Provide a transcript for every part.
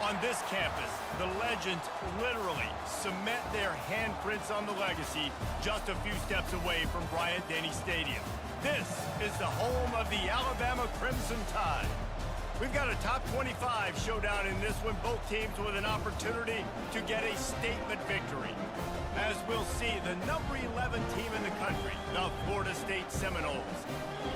On this campus, the legends literally cement their handprints on the legacy just a few steps away from Bryant-Denny Stadium. This is the home of the Alabama Crimson Tide. We've got a top 25 showdown in this one, both teams with an opportunity to get a statement victory. As we'll see, the number 11 team in the country, the Florida State Seminoles,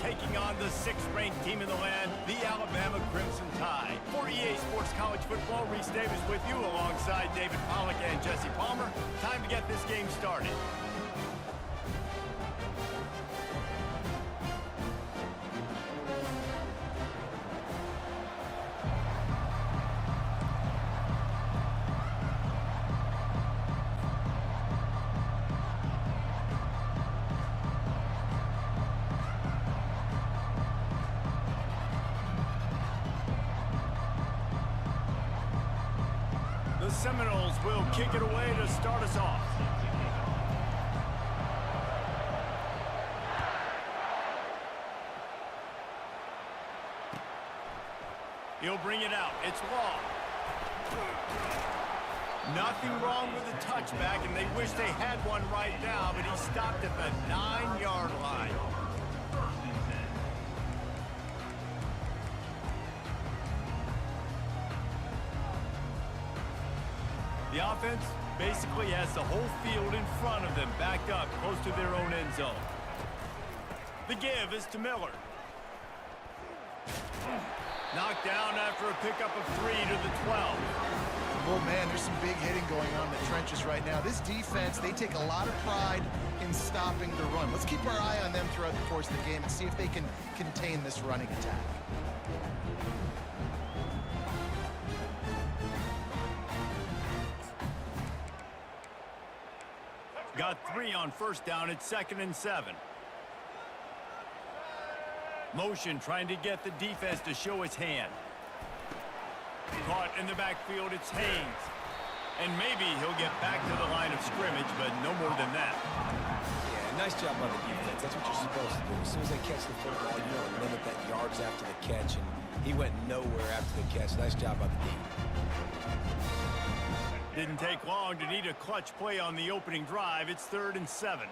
taking on the 6th-ranked team in the land, the Alabama Crimson Tide. For EA Sports College Football, Reese Davis with you alongside David Pollack and Jesse Palmer. Time to get this game started. The Seminoles will kick it away to start us off. He'll bring it out. It's long. Nothing wrong with the touchback, and they wish they had one right now, but he stopped at the 9-yard line. The offense basically has the whole field in front of them, backed up close to their own end zone. The give is to Miller. Knocked down after a pickup of 3 to the 12. Oh, man, there's some big hitting going on in the trenches right now. This defense, they take a lot of pride in stopping the run. Let's keep our eye on them throughout the course of the game and see if they can contain this running attack. Got 3 on first down. It's 2nd and 7. Motion trying to get the defense to show his hand. Caught in the backfield. It's Haynes. And maybe he'll get back to the line of scrimmage, but no more than that. Yeah, nice job by the defense. That's what you're supposed to do. As soon as they catch the football, you want to limit that yards after the catch, and he went nowhere after the catch. Nice job by the defense. Didn't take long to need a clutch play on the opening drive. It's 3rd and 7.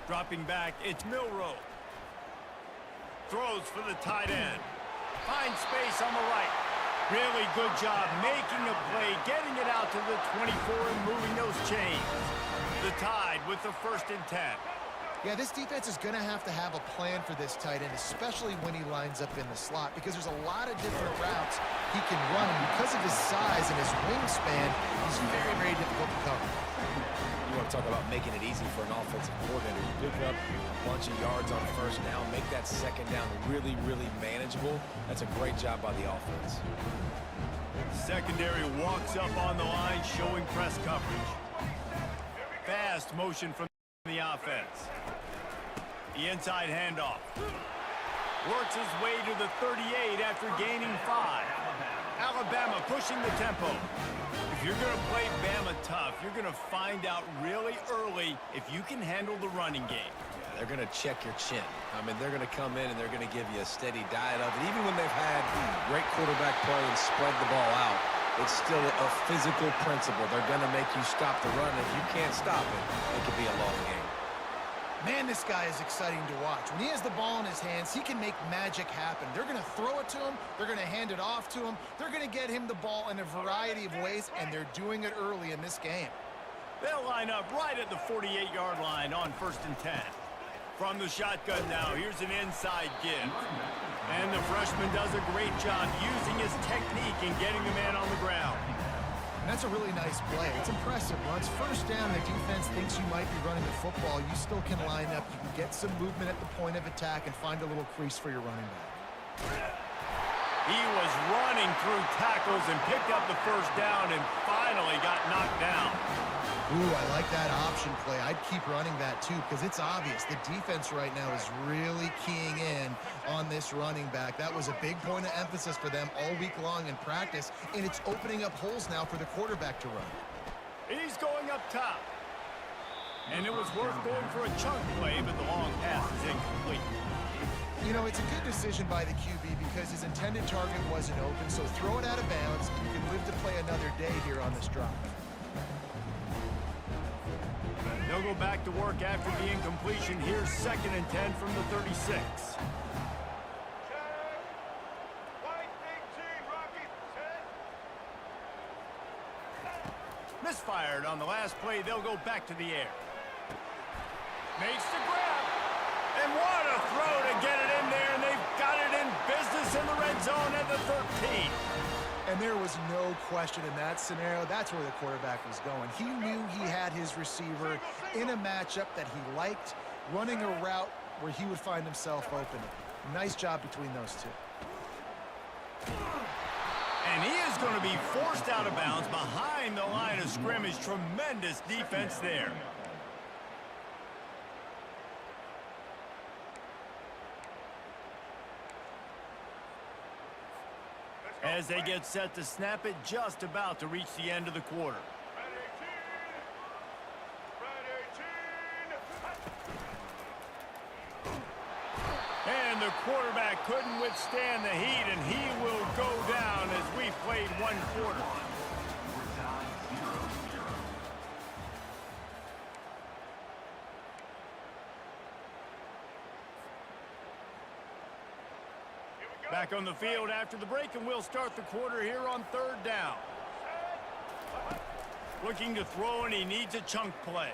Dropping back, it's Milroe. Throws for the tight end. Finds space on the right. Really good job making a play, getting it out to the 24 and moving those chains. The Tide with the 1st and 10. Yeah, this defense is going to have a plan for this tight end, especially when he lines up in the slot, because there's a lot of different routes he can run, and because of his size and his wingspan, he's very, very difficult to cover. You want to talk about making it easy for an offensive coordinator. You pick up a bunch of yards on 1st down, make that 2nd down really, really manageable. That's a great job by the offense. Secondary walks up on the line, showing press coverage. Fast motion from the offense. The inside handoff. Works his way to the 38 after gaining 5. Alabama pushing the tempo. If you're going to play Bama tough, you're going to find out really early if you can handle the running game. Yeah, they're going to check your chin. I mean, they're going to come in and they're going to give you a steady diet of it. Even when they've had great quarterback play and spread the ball out, it's still a physical principle. They're going to make you stop the run. If you can't stop it, it could be a long game. Man, this guy is exciting to watch. When he has the ball in his hands, he can make magic happen. They're going to throw it to him. They're going to hand it off to him. They're going to get him the ball in a variety of ways, and they're doing it early in this game. They'll line up right at the 48-yard line on 1st and 10. From the shotgun now, here's an inside give. And the freshman does a great job using his technique and getting the man on the ground. And that's a really nice play. It's impressive. Once 1st down, the defense thinks you might be running the football. You still can line up. You can get some movement at the point of attack and find a little crease for your running back. He was running through tackles and picked up the 1st down and finally got knocked down. Ooh, I like that option play. I'd keep running that too because it's obvious the defense right now is really keying in on this running back. That was a big point of emphasis for them all week long in practice, and it's opening up holes now for the quarterback to run. He's going up top. And it was worth going for a chunk play, but the long pass is incomplete. You know, it's a good decision by the QB because his intended target wasn't open, so throw it out of bounds. You can live to play another day here on this drive. They'll go back to work after the incompletion. Here's 2nd and 10 from the 36. Misfired on the last play. They'll go back to the air. Makes the grab. And what a throw to get it in there. And they've got it in business in the red zone at the 13. And there was no question in that scenario. That's where the quarterback was going. He knew he had his receiver in a matchup that he liked, running a route where he would find himself open. Nice job between those two. And he is going to be forced out of bounds behind the line of scrimmage. Tremendous defense there. As they get set to snap it, just about to reach the end of the quarter. And the quarterback couldn't withstand the heat, and he will go down as we played one quarter. Back on the field after the break, and we'll start the quarter here on 3rd down. Looking to throw, and he needs a chunk play.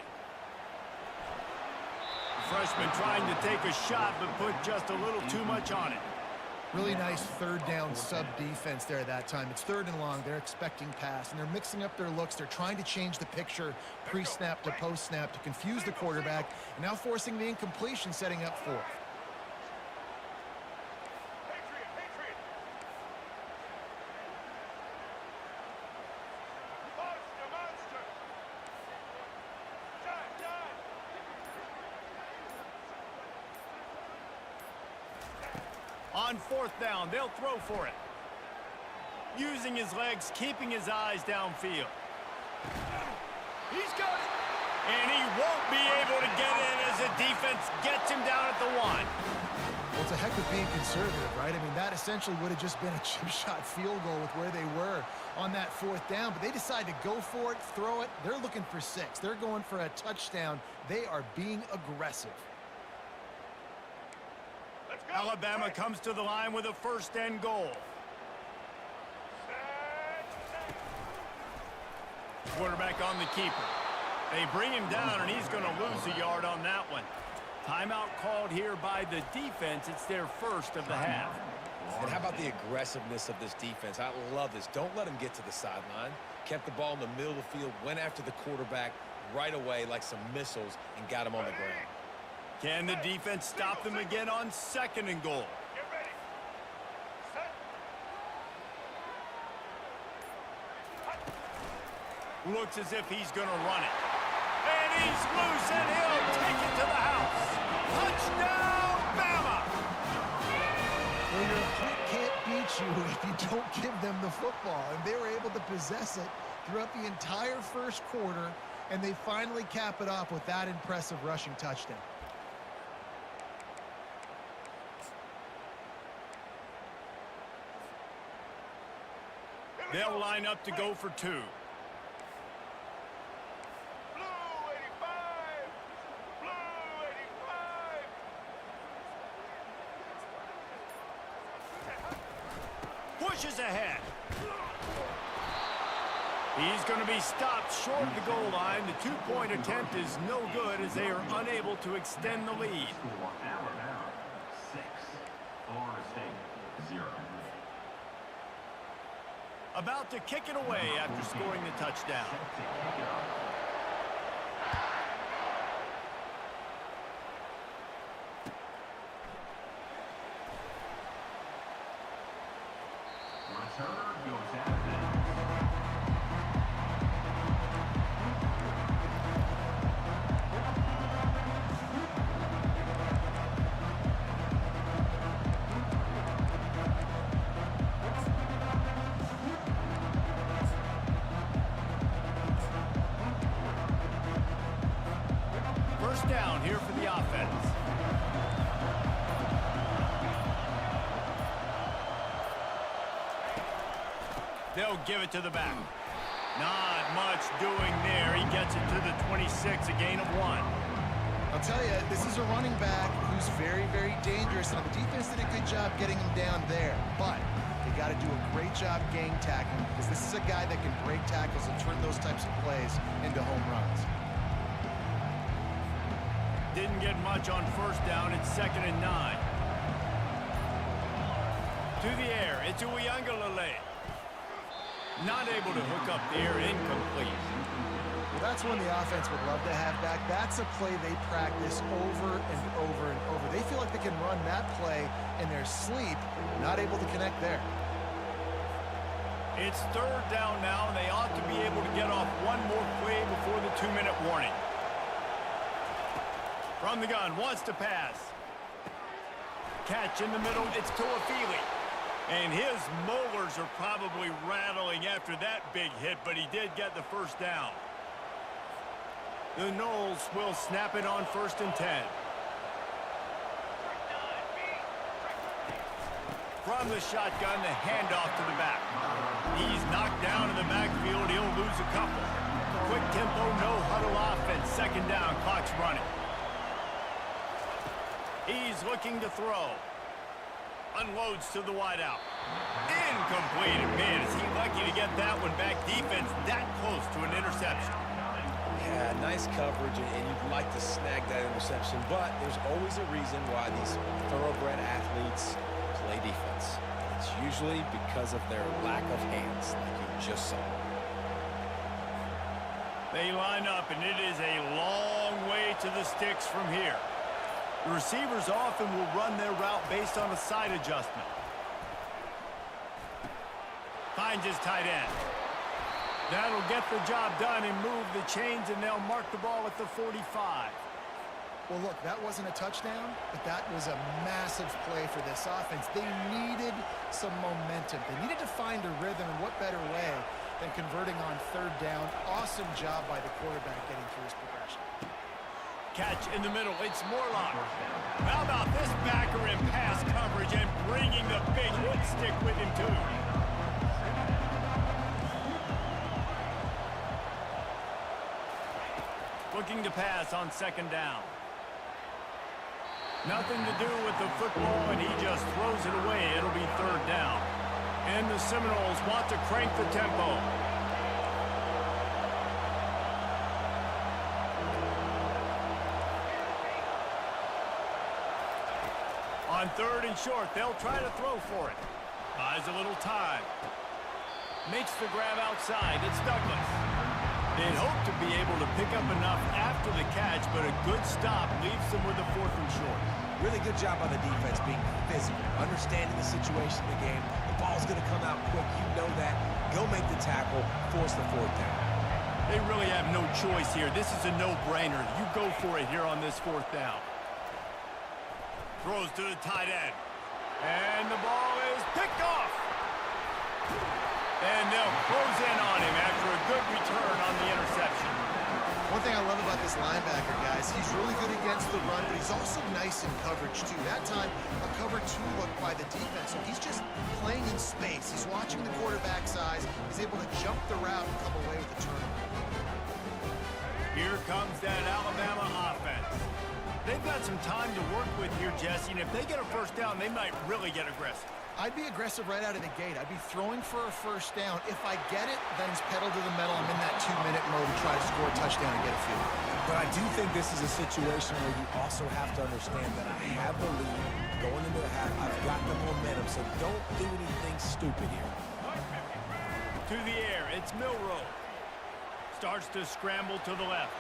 The freshman trying to take a shot, but put just a little too much on it. Really nice 3rd down sub defense there that time. It's 3rd and long. They're expecting pass, and they're mixing up their looks. They're trying to change the picture pre-snap to post-snap to confuse the quarterback, and now forcing the incompletion, setting up 4th. On 4th down, they'll throw for it. Using his legs, keeping his eyes downfield. He's got it. And he won't be able to get in as the defense gets him down at the 1. Well, it's a heck of being conservative, right? I mean, that essentially would have just been a chip shot field goal with where they were on that 4th down. But they decided to go for it, throw it. They're looking for 6. They're going for a touchdown. They are being aggressive. Alabama comes to the line with a 1st and goal. Quarterback on the keeper. They bring him down, and he's going to lose a yard on that one. Timeout called here by the defense. It's their 1st of the half. And how about the aggressiveness of this defense? I love this. Don't let them get to the sideline. Kept the ball in the middle of the field, went after the quarterback right away like some missiles, and got him on the ground. Can the defense stop them again on 2nd and goal? Get ready. Set. Looks as if he's going to run it. And he's loose, and he'll take it to the house. Touchdown, Bama! Well, your opponent can't beat you if you don't give them the football. And they were able to possess it throughout the entire 1st quarter, and they finally cap it off with that impressive rushing touchdown. They'll line up to go for 2. Blue 85. Blue 85. Pushes ahead. He's going to be stopped short of the goal line. The 2-point attempt is no good as they are unable to extend the lead. Alabama 6, Florida State 0. About to kick it away after scoring the touchdown. Returner goes out of bounds. first down here for the offense. They'll give it to the back. Not much doing there. He gets it to the 26, a gain of 1. I'll tell you, this is a running back who's very, very dangerous, and the defense did a good job getting him down there. But they got to do a great job gang tackling, because this is a guy that can break tackles and turn those types of plays into home runs. Didn't get much on first down. It's 2nd and 9. To the air. It's Uyangalele. Not able to hook up there. Incomplete. Well, that's one the offense would love to have back. That's a play they practice over and over and over. They feel like they can run that play in their sleep. Not able to connect there. It's 3rd down now, and they ought to be able to get off one more play before the 2-minute warning. From the gun, wants to pass. Catch in the middle, it's Toafili. And his molars are probably rattling after that big hit, but he did get the first down. The Noles will snap it on 1st and 10. From the shotgun, the handoff to the back. He's knocked down in the backfield. He'll lose a couple. Quick tempo, no huddle offense. 2nd down, clock's running. He's looking to throw. Unloads to the wideout. Incomplete. And man, is he lucky to get that one back. Defense that close to an interception. Yeah, nice coverage, and you'd like to snag that interception, but there's always a reason why these thoroughbred athletes play defense. It's usually because of their lack of hands, like you just saw. They line up, and it is a long way to the sticks from here. The receivers often will run their route based on a side adjustment. Finds his tight end. That'll get the job done and move the chains, and they'll mark the ball at the 45. Well, look, that wasn't a touchdown, but that was a massive play for this offense. They needed some momentum. They needed to find a rhythm, and what better way than converting on 3rd down. Awesome job by the quarterback getting through his progression. Catch in the middle. It's Morlock. How about this backer in pass coverage and bringing the big hit stick with him, too? Looking to pass on 2nd down. Nothing to do with the football, and he just throws it away. It'll be 3rd down. And the Seminoles want to crank the tempo. On 3rd and short, they'll try to throw for it. Buys a little time. Makes the grab outside. It's Douglas. They'd hope to be able to pick up enough after the catch, but a good stop leaves them with a 4th and short. Really good job by the defense being physical, understanding the situation in the game. The ball's going to come out quick. You know that. Go make the tackle, force the 4th down. They really have no choice here. This is a no-brainer. You go for it here on this 4th down. Throws to the tight end. And the ball is picked off. And they'll close in on him after a good return on the interception. One thing I love about this linebacker, guys, he's really good against the run, but he's also nice in coverage, too. That time, a cover 2 look by the defense. So he's just playing in space. He's watching the quarterback's eyes. He's able to jump the route and come away with the turnover. Here comes that Alabama offense. They've got some time to work with here, Jesse, and if they get a first down, they might really get aggressive. I'd be aggressive right out of the gate. I'd be throwing for a first down. If I get it, then it's pedal to the metal. I'm in that 2-minute mode to try to score a touchdown and get a field. But I do think this is a situation where you also have to understand that I have the lead going into the half. I've got the momentum, so don't do anything stupid here. To the air, it's Milroe. Starts to scramble to the left.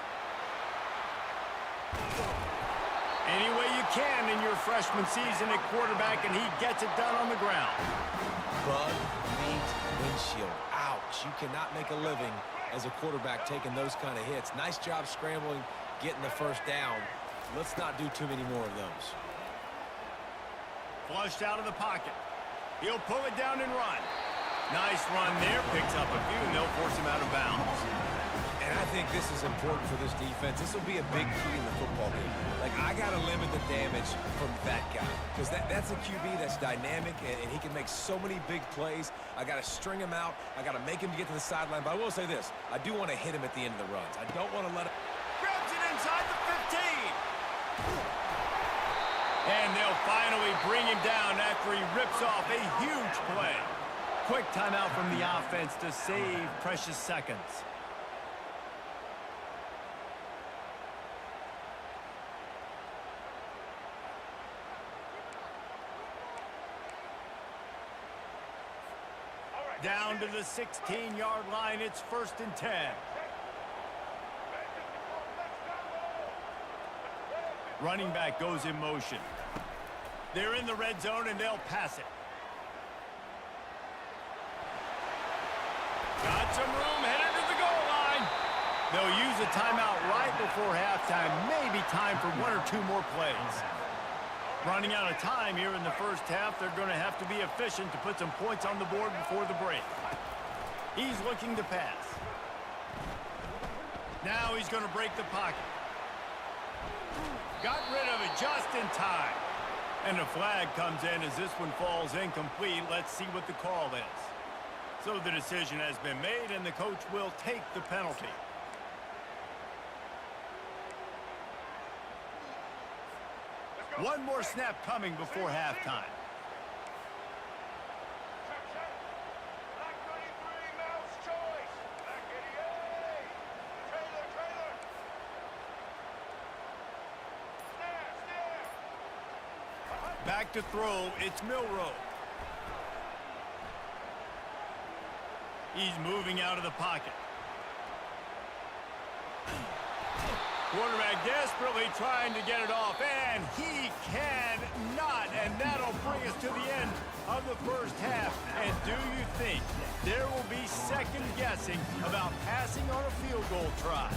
Any way you can in your freshman season at quarterback, and he gets it done on the ground. Bug meat windshield. Ouch. You cannot make a living as a quarterback taking those kind of hits. Nice job scrambling, getting the first down. Let's not do too many more of those. Flushed out of the pocket. He'll pull it down and run. Nice run there. Picks up a few, and they'll force him out of bounds. And And I think this is important for this defense. This will be a big key in the football game. Like, I got to limit the damage from that guy because that's a QB that's dynamic, and he can make so many big plays. I got to string him out. I got to make him get to the sideline. But I will say this. I do want to hit him at the end of the runs. I don't want to let him. Grabs it inside the 15. And they'll finally bring him down after he rips off a huge play. Quick timeout from the offense to save precious seconds. Down to the 16-yard line, it's 1st and 10. Running back goes in motion. They're in the red zone, and they'll pass it. Got some room, headed to the goal line. They'll use a timeout right before halftime, maybe time for 1 or 2 more plays. Running out of time here in the first half, they're going to have to be efficient to put some points on the board before the break. He's looking to pass. Now he's going to break the pocket. Got rid of it just in time. And a flag comes in as this one falls incomplete. Let's see what the call is. So the decision has been made, and the coach will take the penalty. One more snap coming before halftime. Back to throw, it's Milrow. He's moving out of the pocket. Quarterback desperately trying to get it off, and he cannot, and that'll bring us to the end of the first half. And do you think there will be second guessing about passing on a field goal try?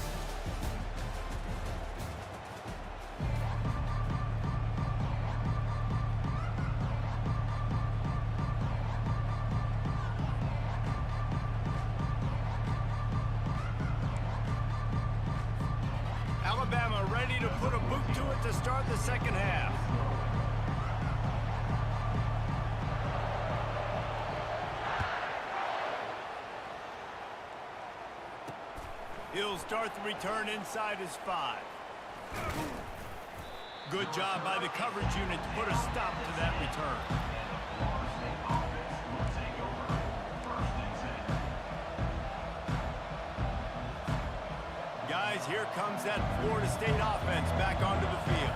Alabama ready to put a boot to it to start the second half. He'll start the return inside his 5. Good job by the coverage unit to put a stop to that return. Guys, here comes that Florida State offense back onto the field.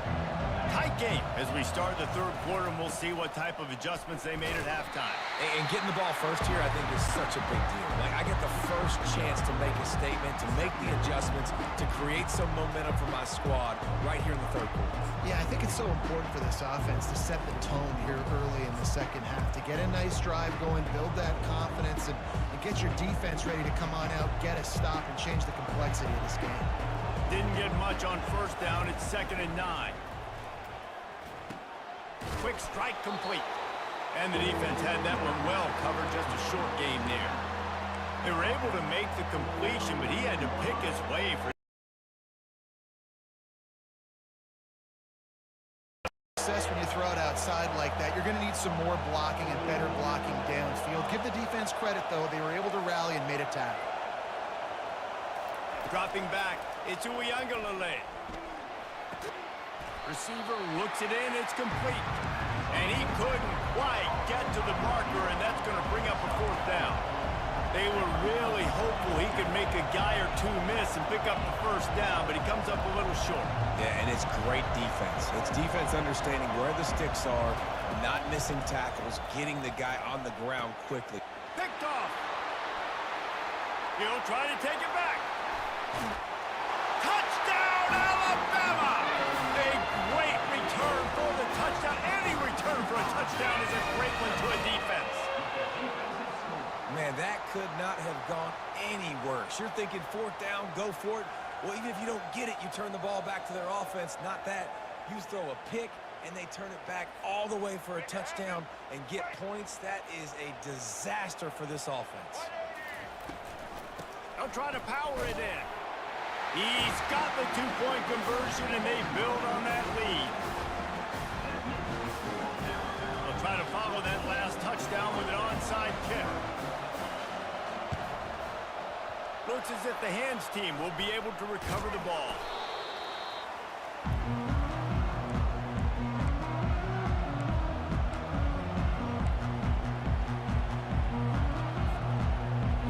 Tight game as we start the third quarter, and we'll see what type of adjustments they made at halftime. And getting the ball first here, I think, is such a big deal. Like, I get the first chance to make a statement, to make the adjustments, to create some momentum for my squad right here in the third quarter. Yeah, I think it's so important for this offense to set the tone here early in the second half, to get a nice drive going, build that confidence, and get your defense ready to come on out, get a stop, and change the complexity of this game. Didn't get much on first down. It's 2nd and 9. Quick strike complete. And the defense had that one well covered, just a short game there. They were able to make the completion, but he had to pick his way for success when you throw it outside like that. You're going to need some more blocking and better blocking downfield. Give the defense credit, though. They were able to rally and made a tackle. dropping back. It's Uiagalelei. Receiver looks it in. It's complete. And he couldn't quite get to the marker, and that's going to bring up a 4th down. They were really hopeful he could make a guy or two miss and pick up the 1st down, but he comes up a little short. Yeah, and it's great defense. It's defense understanding where the sticks are, not missing tackles, getting the guy on the ground quickly. Picked off. He'll try to take it back. Touchdown, Alabama! A great return for the touchdown. Any return for a touchdown is a great one to a defense. Man, that could not have gone any worse. You're thinking 4th down, go for it. Well, even if you don't get it, you turn the ball back to their offense. Not that. You throw a pick, and they turn it back all the way for a touchdown and get points. That is a disaster for this offense. They'll try to power it in. He's got the two-point conversion, and they build on that lead. They'll try to follow that last touchdown with an onside kick. Looks as if the hands team will be able to recover the ball.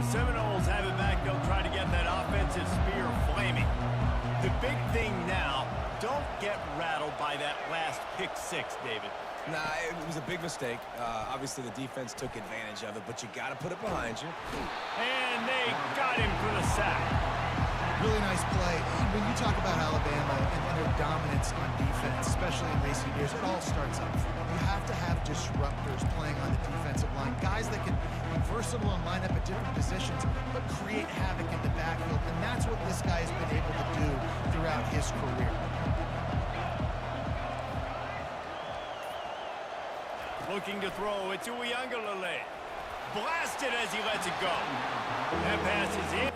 Seminoles have it back. They'll try to get that offensive spear flaming. The big thing now, don't get rattled by that last pick six, David. Nah, it was a big mistake. Obviously, the defense took advantage of it, but you got to put it behind you. And they got him for the sack. Really nice play. When you talk about Alabama and their dominance on defense, especially in recent years, it all starts up front. You have to have disruptors playing on the defensive line, guys that can be versatile and line up at different positions, but create havoc in the backfield, and that's what this guy has been able to do throughout his career. Looking to throw, it's Uiagalelei. Blasted as he lets it go. That pass is in.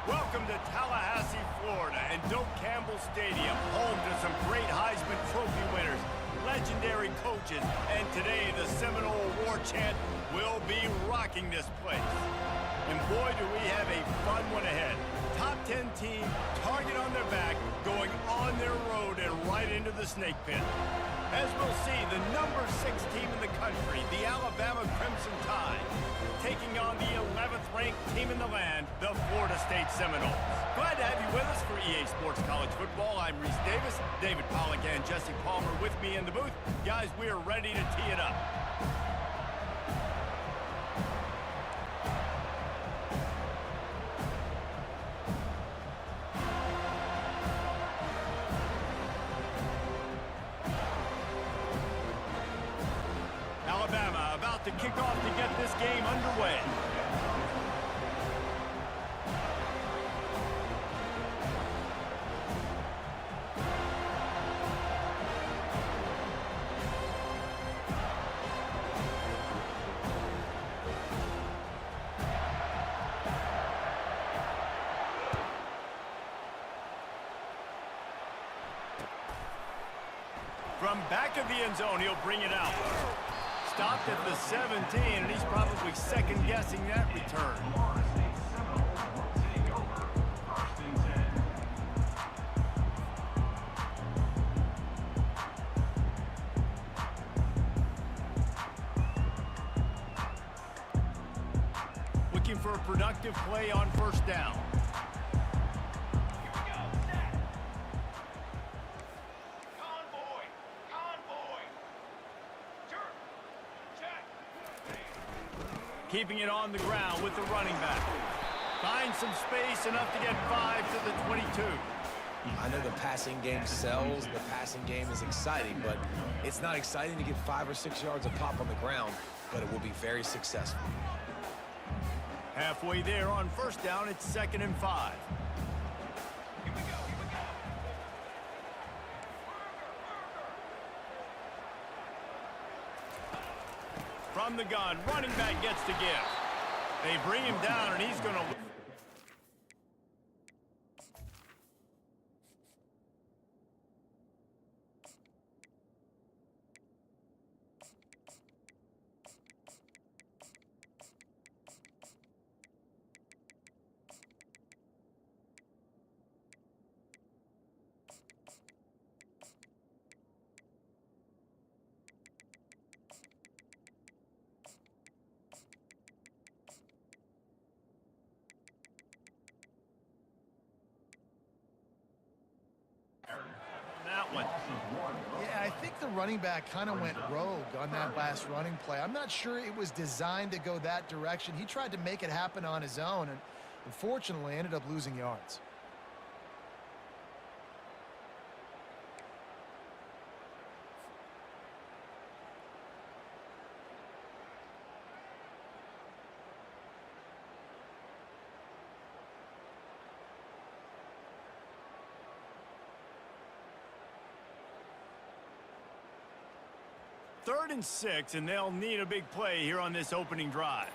Welcome to Tallahassee, Florida, and Doak Campbell Stadium, home to some great Heisman Trophy winners, legendary coaches, and today the Seminole War Chant will be rocking this place. And boy, do we have a fun one ahead. Top 10 team, target on their back, going on their road and right into the snake pit. As we'll see, the number 6 team in the country, the Alabama Crimson Tide, taking on the 11th ranked team in the land, the Florida State Seminoles. Glad to have you with us for EA Sports College Football. I'm Reese Davis, David Pollack and Jesse Palmer with me in the booth. Guys, we are ready to tee it up. Alabama about to kick off to get this game underway. From back of the end zone, he'll bring it out. Stopped at the 17, and he's probably second-guessing that return. Take over, 1st and 10. Looking for a productive play on 1st down. Keeping it on the ground with the running back. Finds some space, enough to get 5 to the 22. I know the passing game sells, the passing game is exciting, but it's not exciting to get 5 or 6 yards a pop on the ground, but it will be very successful. Halfway there on 1st down, it's 2nd and 5. From the gun, running back gets to give. They bring him down, and he's going to... of 1. Yeah, I think the running back kind of went rogue on that last running play. I'm not sure it was designed to go that direction. He tried to make it happen on his own, and unfortunately ended up losing yards. Third and 6, and they'll need a big play here on this opening drive.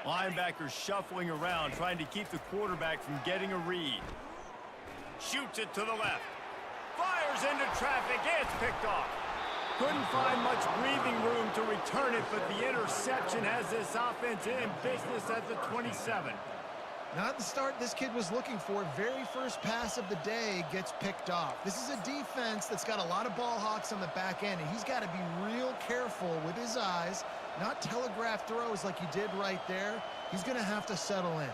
Linebackers shuffling around, trying to keep the quarterback from getting a read. Shoots it to the left. Fires into traffic. It's picked off. Couldn't find much breathing room to return it, but the interception has this offense in business at the 27. Not the start this kid was looking for. Very first pass of the day gets picked off. This is a defense that's got a lot of ball hawks on the back end, and he's got to be real careful with his eyes, not telegraph throws like he did right there. He's going to have to settle in.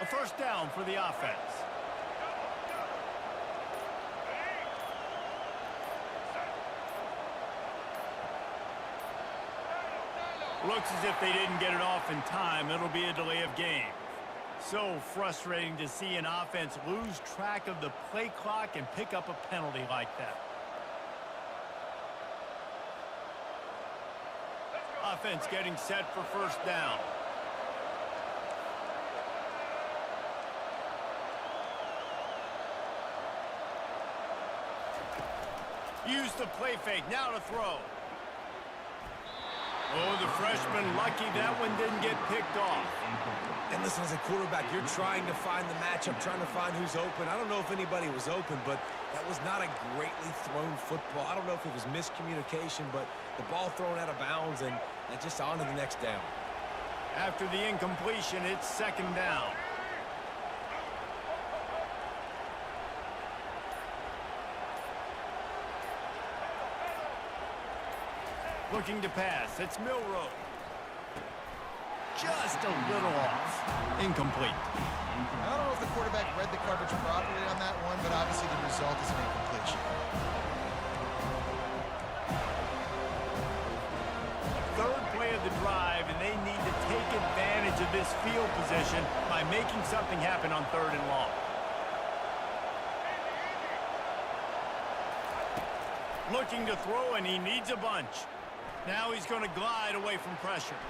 A first down for the offense. Looks as if they didn't get it off in time. It'll be a delay of game. So frustrating to see an offense lose track of the play clock and pick up a penalty like that. Offense getting set for first down. Use the play fake. Now to throw. Oh, the freshman lucky that one didn't get picked off. And listen, as a quarterback, you're trying to find the matchup, trying to find who's open. I don't know if anybody was open, but that was not a greatly thrown football. I don't know if it was miscommunication, but the ball thrown out of bounds and just on to the next down. After the incompletion, it's second down. Looking to pass. It's Milrow. Just a little off. Incomplete. I don't know if the quarterback read the coverage properly on that one, but obviously the result is an incompletion. Third play of the drive, and they need to take advantage of this field position by making something happen on third and long. Looking to throw, and he needs a bunch. Now he's going to glide away from pressure.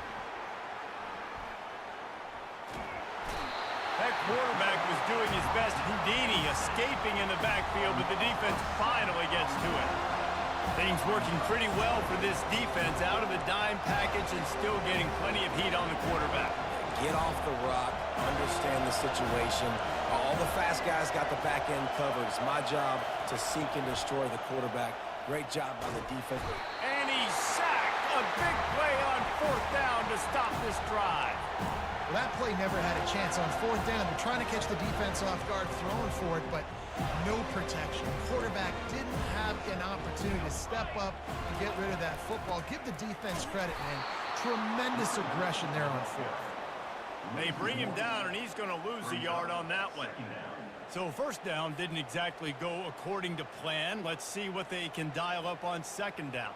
That quarterback was doing his best Houdini, escaping in the backfield, but the defense finally gets to it. Things working pretty well for this defense, out of the dime package and still getting plenty of heat on the quarterback. Get off the rock, understand the situation. All the fast guys got the back end covered. It's my job to seek and destroy the quarterback. Great job by the defense. And he's sacked. A big play on fourth down to stop this drive. Well, that play never had a chance on fourth down. They're trying to catch the defense off guard, throwing for it, but no protection. The quarterback didn't have an opportunity to step up and get rid of that football. Give the defense credit, man. Tremendous aggression there on fourth. They bring him down, and he's going to lose a yard on that one. So first down didn't exactly go according to plan. Let's see what they can dial up on second down.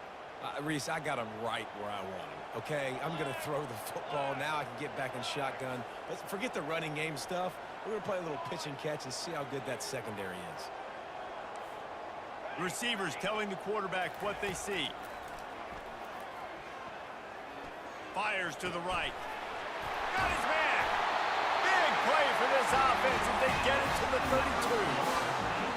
Reese, I got him right where I want him, okay? I'm going to throw the football. Now I can get back in shotgun. Let's forget the running game stuff. We're going to play a little pitch and catch and see how good that secondary is. Receivers telling the quarterback what they see. Fires to the right. Got his man. Big play for this offense as they get it to the 32.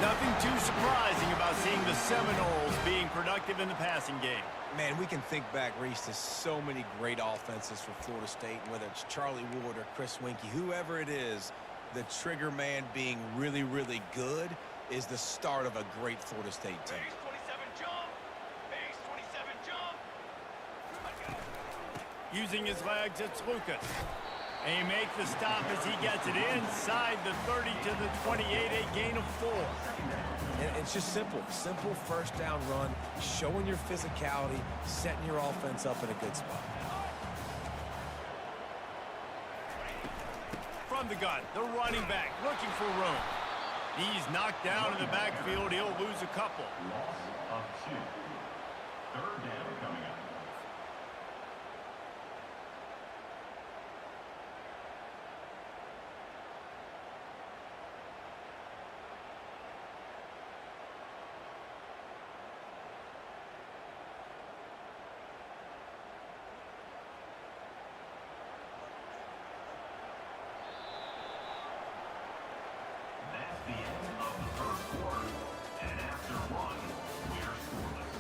Nothing too surprising about seeing the Seminoles being productive in the passing game. Man, we can think back, Reese, to so many great offenses for Florida State, whether it's Charlie Ward or Chris Winkie, whoever it is, the trigger man being really, really good is the start of a great Florida State team. Base 27 jump. Base 27 jump. Using his legs, it's Lucas. And he makes the stop as he gets it inside the 30 to the 28, a gain of 4. And it's just simple first down run, showing your physicality, setting your offense up in a good spot. From the gun, the running back looking for room. He's knocked down in the backfield. He'll lose a couple. Loss of 2. Third down coming up. That's the end of the first quarter. And after one, we're scoreless.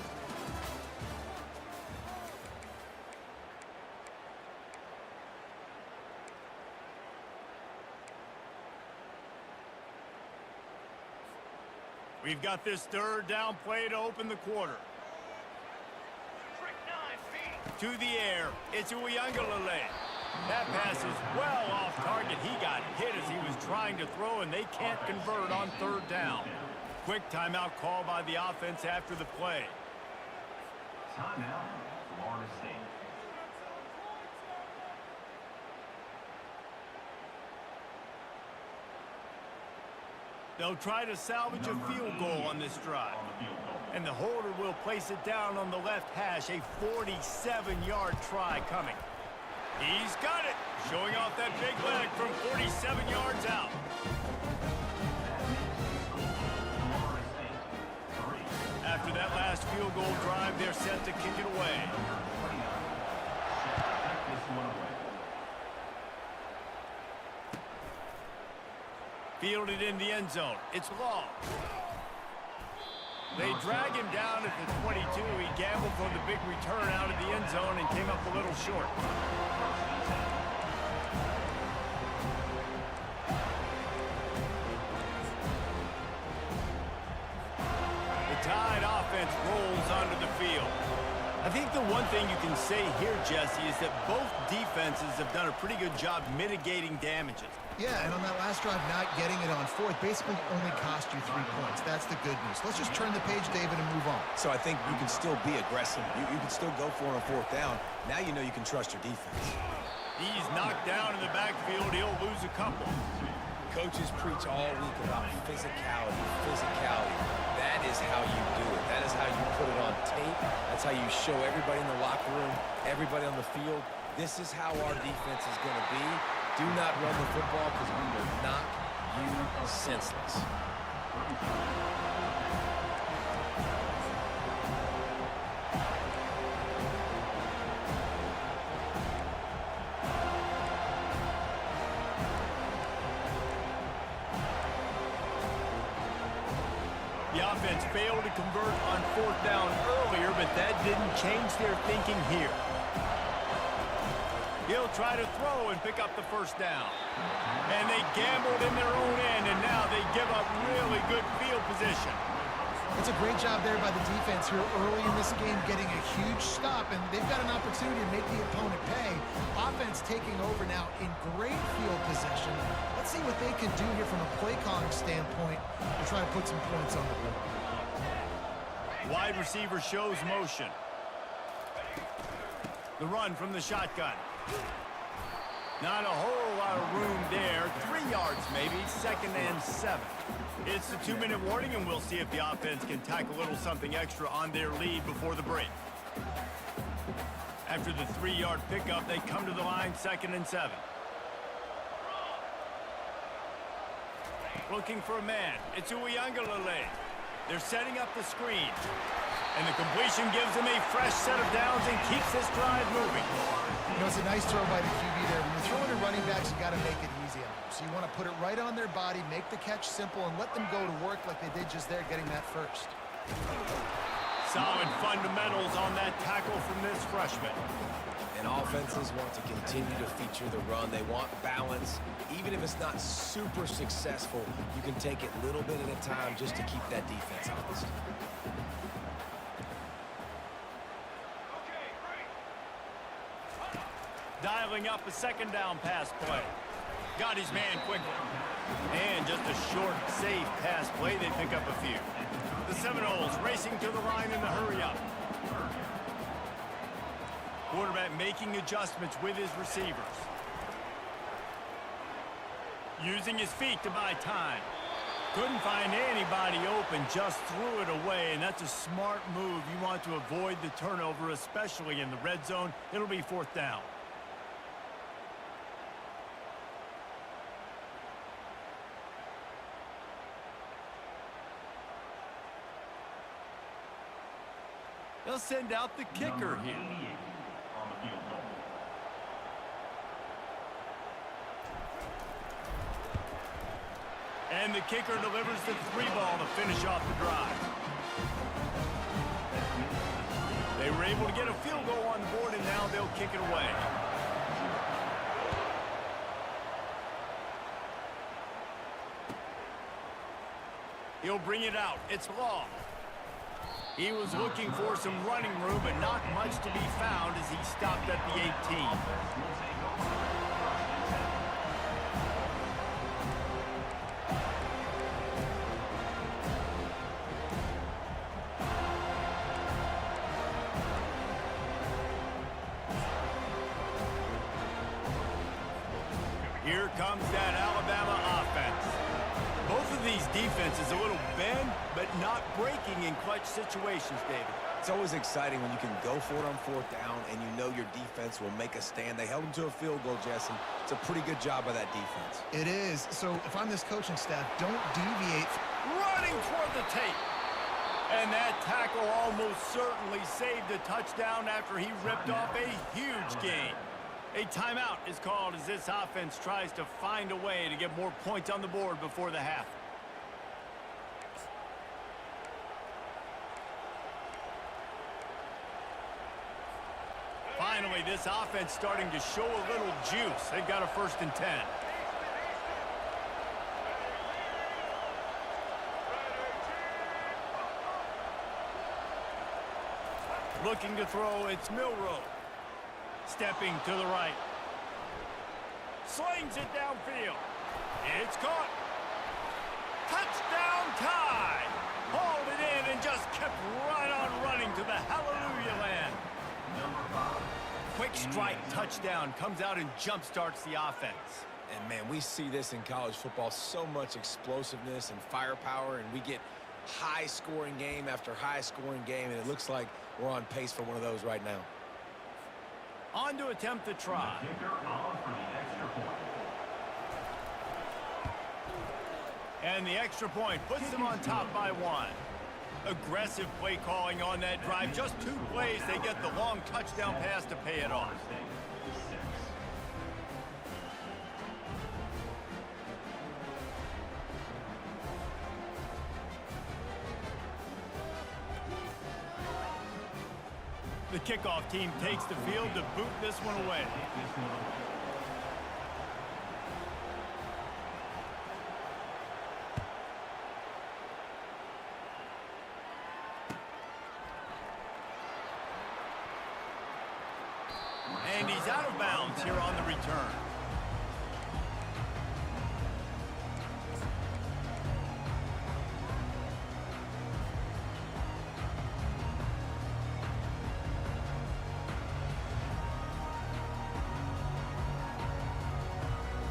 We've got this third down play to open the quarter. To the air, it's Uyangalele. That pass is well off target. He got hit as he was trying to throw, and they can't convert on third down. Quick timeout call by the offense after the play. Timeout, Florida State. They'll try to salvage a field goal on this drive. And the holder will place it down on the left hash. A 47-yard try coming. He's got it. Showing off that big leg from 47 yards out. After that last field goal drive, they're set to kick it away. Fielded in the end zone. It's long. They drag him down at the 22. He gambled for the big return out of the end zone and came up a little short. The Tide offense rolls onto the field. I think the one thing you can say here, Jesse, is that both defenses have done a pretty good job mitigating damages. Yeah, and on that last drive, not getting it on fourth basically only cost you 3 points. That's the good news. Let's just turn the page, David, and move on. So I think you can still be aggressive. You can still go for it on fourth down. Now you know you can trust your defense. He's knocked down in the backfield. He'll lose a couple. Coaches preach all week about physicality, physicality. That is how you do it. That is how you put it on tape. That's how you show everybody in the locker room, everybody on the field. This is how our defense is going to be. Do not run the football because we will knock you senseless. The offense failed to convert on fourth down earlier, but that didn't change their thinking here. He'll try to throw and pick up the first down. And they gambled in their own end, and now they give up really good field position. It's a great job there by the defense here early in this game, getting a huge stop, and they've got an opportunity to make the opponent pay. Offense taking over now in great field possession. Let's see what they can do here from a play calling standpoint to try to put some points on the board. Wide receiver shows motion. The run from the shotgun. Not a whole lot of room there. 3 yards maybe, 2nd and 7. It's the 2-minute warning, and we'll see if the offense can tack a little something extra on their lead before the break. After the 3-yard pickup, they come to the line, 2nd and 7. Looking for a man. It's Uyangalele. They're setting up the screen. And the completion gives them a fresh set of downs and keeps this drive moving. You know, it's a nice throw by the QB there. When you're throwing to running backs, you got to make it easy on them. So you want to put it right on their body, make the catch simple, and let them go to work like they did just there, getting that first. Solid fundamentals on that tackle from this freshman. And offenses want to continue to feature the run. They want balance. Even if it's not super successful, you can take it little bit at a time just to keep that defense honest. Dialing up a 2nd down pass play. Got his man quickly. And just a short, safe pass play. They pick up a few. The Seminoles racing to the line in the hurry-up. Quarterback making adjustments with his receivers. Using his feet to buy time. Couldn't find anybody open, just threw it away, and that's a smart move. You want to avoid the turnover, especially in the red zone. It'll be 4th down. They'll send out the kicker here. On the field goal. And the kicker delivers the 3-ball to finish off the drive. They were able to get a field goal on the board, and now they'll kick it away. He'll bring it out. It's long. He was looking for some running room, but not much to be found as he stopped at the 18. Here comes that Alabama offense. Both of these defenses a little bend, but not breaking in clutch situations, David. It's always exciting when you can go for it on 4th down and you know your defense will make a stand. They held them to a field goal, Jesse. It's a pretty good job by that defense. It is. So if I'm this coaching staff, don't deviate. Running toward the tape. And that tackle almost certainly saved a touchdown after he ripped off a huge gain. A timeout is called as this offense tries to find a way to get more points on the board before the half. Finally, this offense starting to show a little juice. They've got a 1st and 10. Looking to throw, it's Milroe. Stepping to the right. Slings it downfield. It's caught. Touchdown tie. Hauled it in and just kept right on running to the hallelujah land. Quick strike touchdown comes out and jump starts the offense. And, man, we see this in college football, so much explosiveness and firepower, and we get high-scoring game after high-scoring game, and it looks like we're on pace for one of those right now. On to attempt the try. Kicker on for the extra point. And the extra point puts them on top by 1. Aggressive play calling on that drive. Just 2 plays, they get the long touchdown pass to pay it off. The kickoff team takes the field to boot this one away. And he's out of bounds here on the return.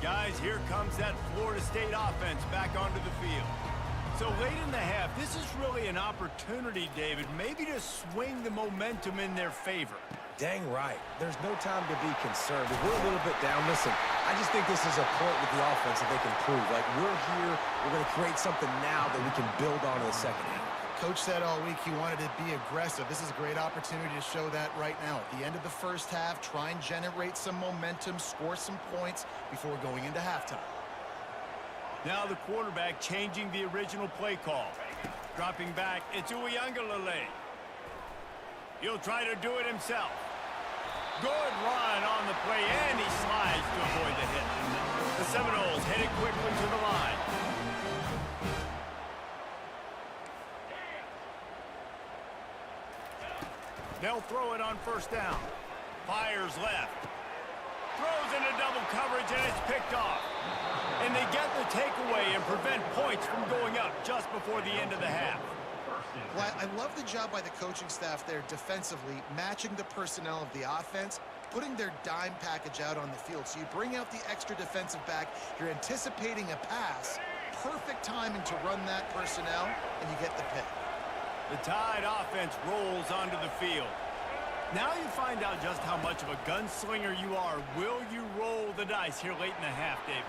Guys, here comes that Florida State offense back onto the field. So late in the half, this is really an opportunity, David, maybe to swing the momentum in their favor. Dang right. There's no time to be concerned. If we're a little bit down, listen, I just think this is a point with the offense that they can prove. Like, we're here, we're going to create something now that we can build on in the second half. Coach said all week he wanted to be aggressive. This is a great opportunity to show that right now. At the end of the first half, try and generate some momentum, score some points before going into halftime. Now the quarterback changing the original play call. Dropping back, it's Uiagalelei. He'll try to do it himself. Good run on the play, and he slides to avoid the hit. The Seminoles headed quickly to the line. They'll throw it on first down. Fires left. Throws into double coverage, and it's picked off. And they get the takeaway and prevent points from going up just before the end of the half. Well, I love the job by the coaching staff there defensively, matching the personnel of the offense, putting their dime package out on the field. So you bring out the extra defensive back, you're anticipating a pass, perfect timing to run that personnel, and you get the pick. The Tide offense rolls onto the field. Now you find out just how much of a gunslinger you are. Will you roll the dice here late in the half, David?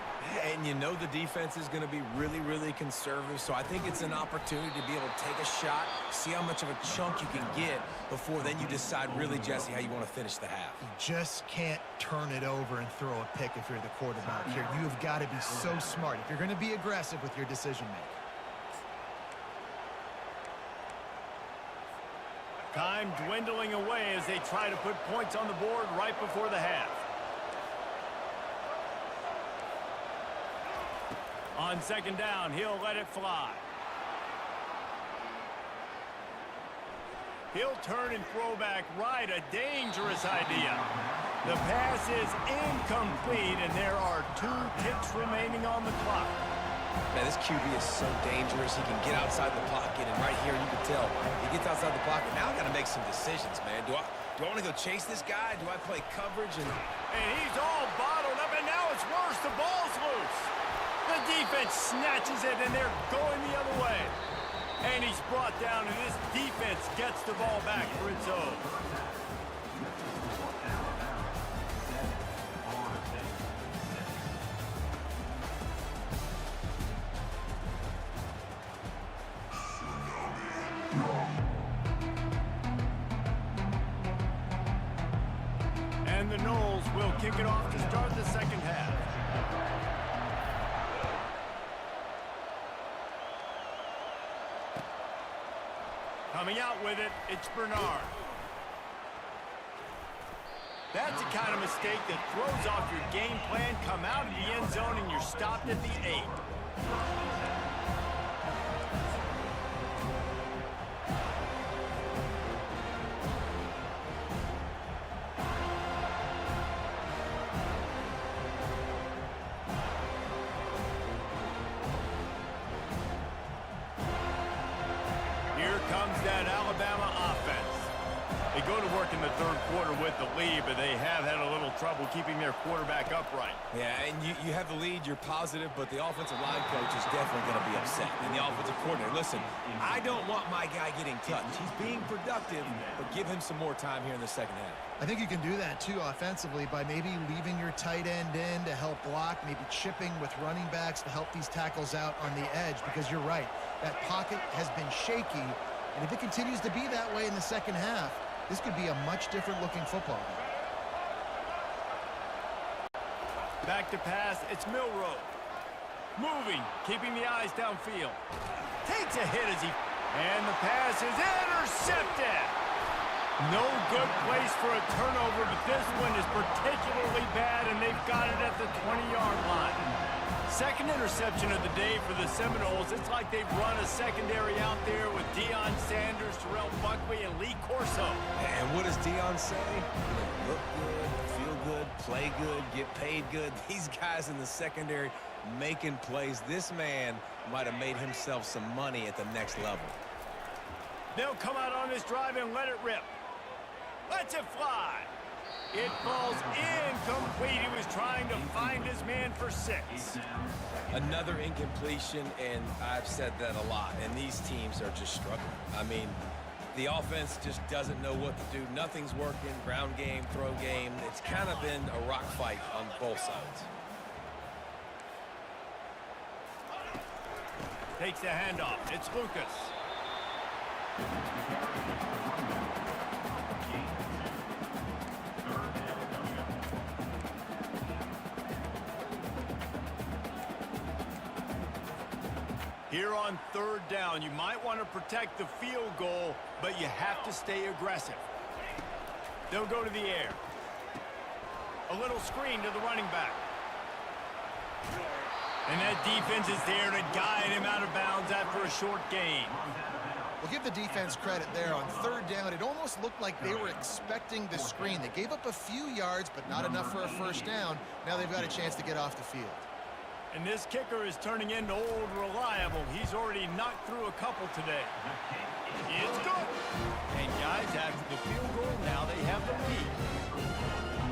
And you know the defense is going to be really, really conservative, so I think it's an opportunity to be able to take a shot, see how much of a chunk you can get before then you decide really, Jesse, how you want to finish the half. You just can't turn it over and throw a pick if you're the quarterback here. You've got to be so smart if you're going to be aggressive with your decision-making. Time dwindling away as they try to put points on the board right before the half. On second down, he'll let it fly. He'll turn and throw back right, a dangerous idea. The pass is incomplete, and there are 2 ticks remaining on the clock. Man, this QB is so dangerous. He can get outside the pocket, and right here you can tell he gets outside the pocket. Now I got to make some decisions, man. Do I want to go chase this guy? Do I play coverage? And he's all bottled up, and now it's worse. The ball's loose. The defense snatches it, and they're going the other way. And he's brought down, and this defense gets the ball back for its own. And the Noles will kick it off to start the second half. Coming out with it, it's Bernard. That's the kind of mistake that throws off your game plan. Come out of the end zone and you're stopped at the 8. That Alabama offense. They go to work in the third quarter with the lead, but they have had a little trouble keeping their quarterback upright. yeah, and you have the lead, you're positive, but the offensive line coach is definitely going to be upset. And the offensive coordinator, listen, I don't want my guy getting touched. He's being productive, but give him some more time here in the second half. I think you can do that, too, offensively, by maybe leaving your tight end in to help block, maybe chipping with running backs to help these tackles out on the edge, because you're right. That pocket has been shaky. And if it continues to be that way in the second half, this could be a much different looking football game. Back to pass, it's Milroe. Moving, keeping the eyes downfield. Takes a hit as he... And the pass is intercepted. No good place for a turnover, but this one is particularly bad, and they've got it at the 20-yard line. Second interception of the day for the Seminoles. It's like they've run a secondary out there with Deion Sanders, Terrell Buckley, and Lee Corso. And what does Deion say? Look good, feel good, play good, get paid good. These guys in the secondary making plays. This man might have made himself some money at the next level. They'll come out on this drive and let it rip. Lets it fly. It falls incomplete. He was trying to find his man for 6. Another incompletion, and I've said that a lot, and these teams are just struggling. I mean, the offense just doesn't know what to do. Nothing's working. Ground game, throw game. It's kind of been a rock fight on both sides. Takes the handoff. It's Lucas. Here on third down, you might want to protect the field goal, but you have to stay aggressive. They'll go to the air. A little screen to the running back. And that defense is there to guide him out of bounds after a short gain. We'll give the defense credit there. On third down, it almost looked like they were expecting the screen. They gave up a few yards, but not enough for a first down. Now they've got a chance to get off the field. And this kicker is turning into old reliable. He's already knocked through a couple today. It's good. And guys, after the field goal, now they have the lead.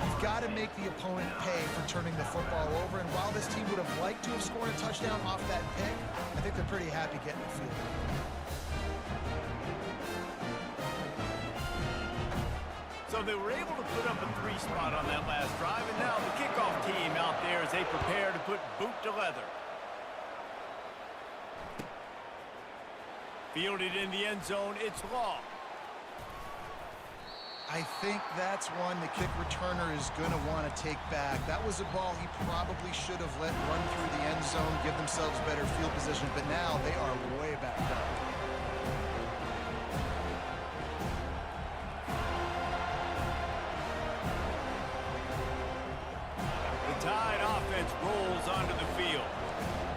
You've got to make the opponent pay for turning the football over. And while this team would have liked to have scored a touchdown off that pick, I think they're pretty happy getting the field goal. So they were able to put up a 3 spot on that last drive, and now the kickoff team out there as they prepare to put boot to leather. Fielded in the end zone, it's long. I think that's one the kick returner is going to want to take back. That was a ball he probably should have let run through the end zone, give themselves better field position, but now they are way back up. Tide offense rolls onto the field.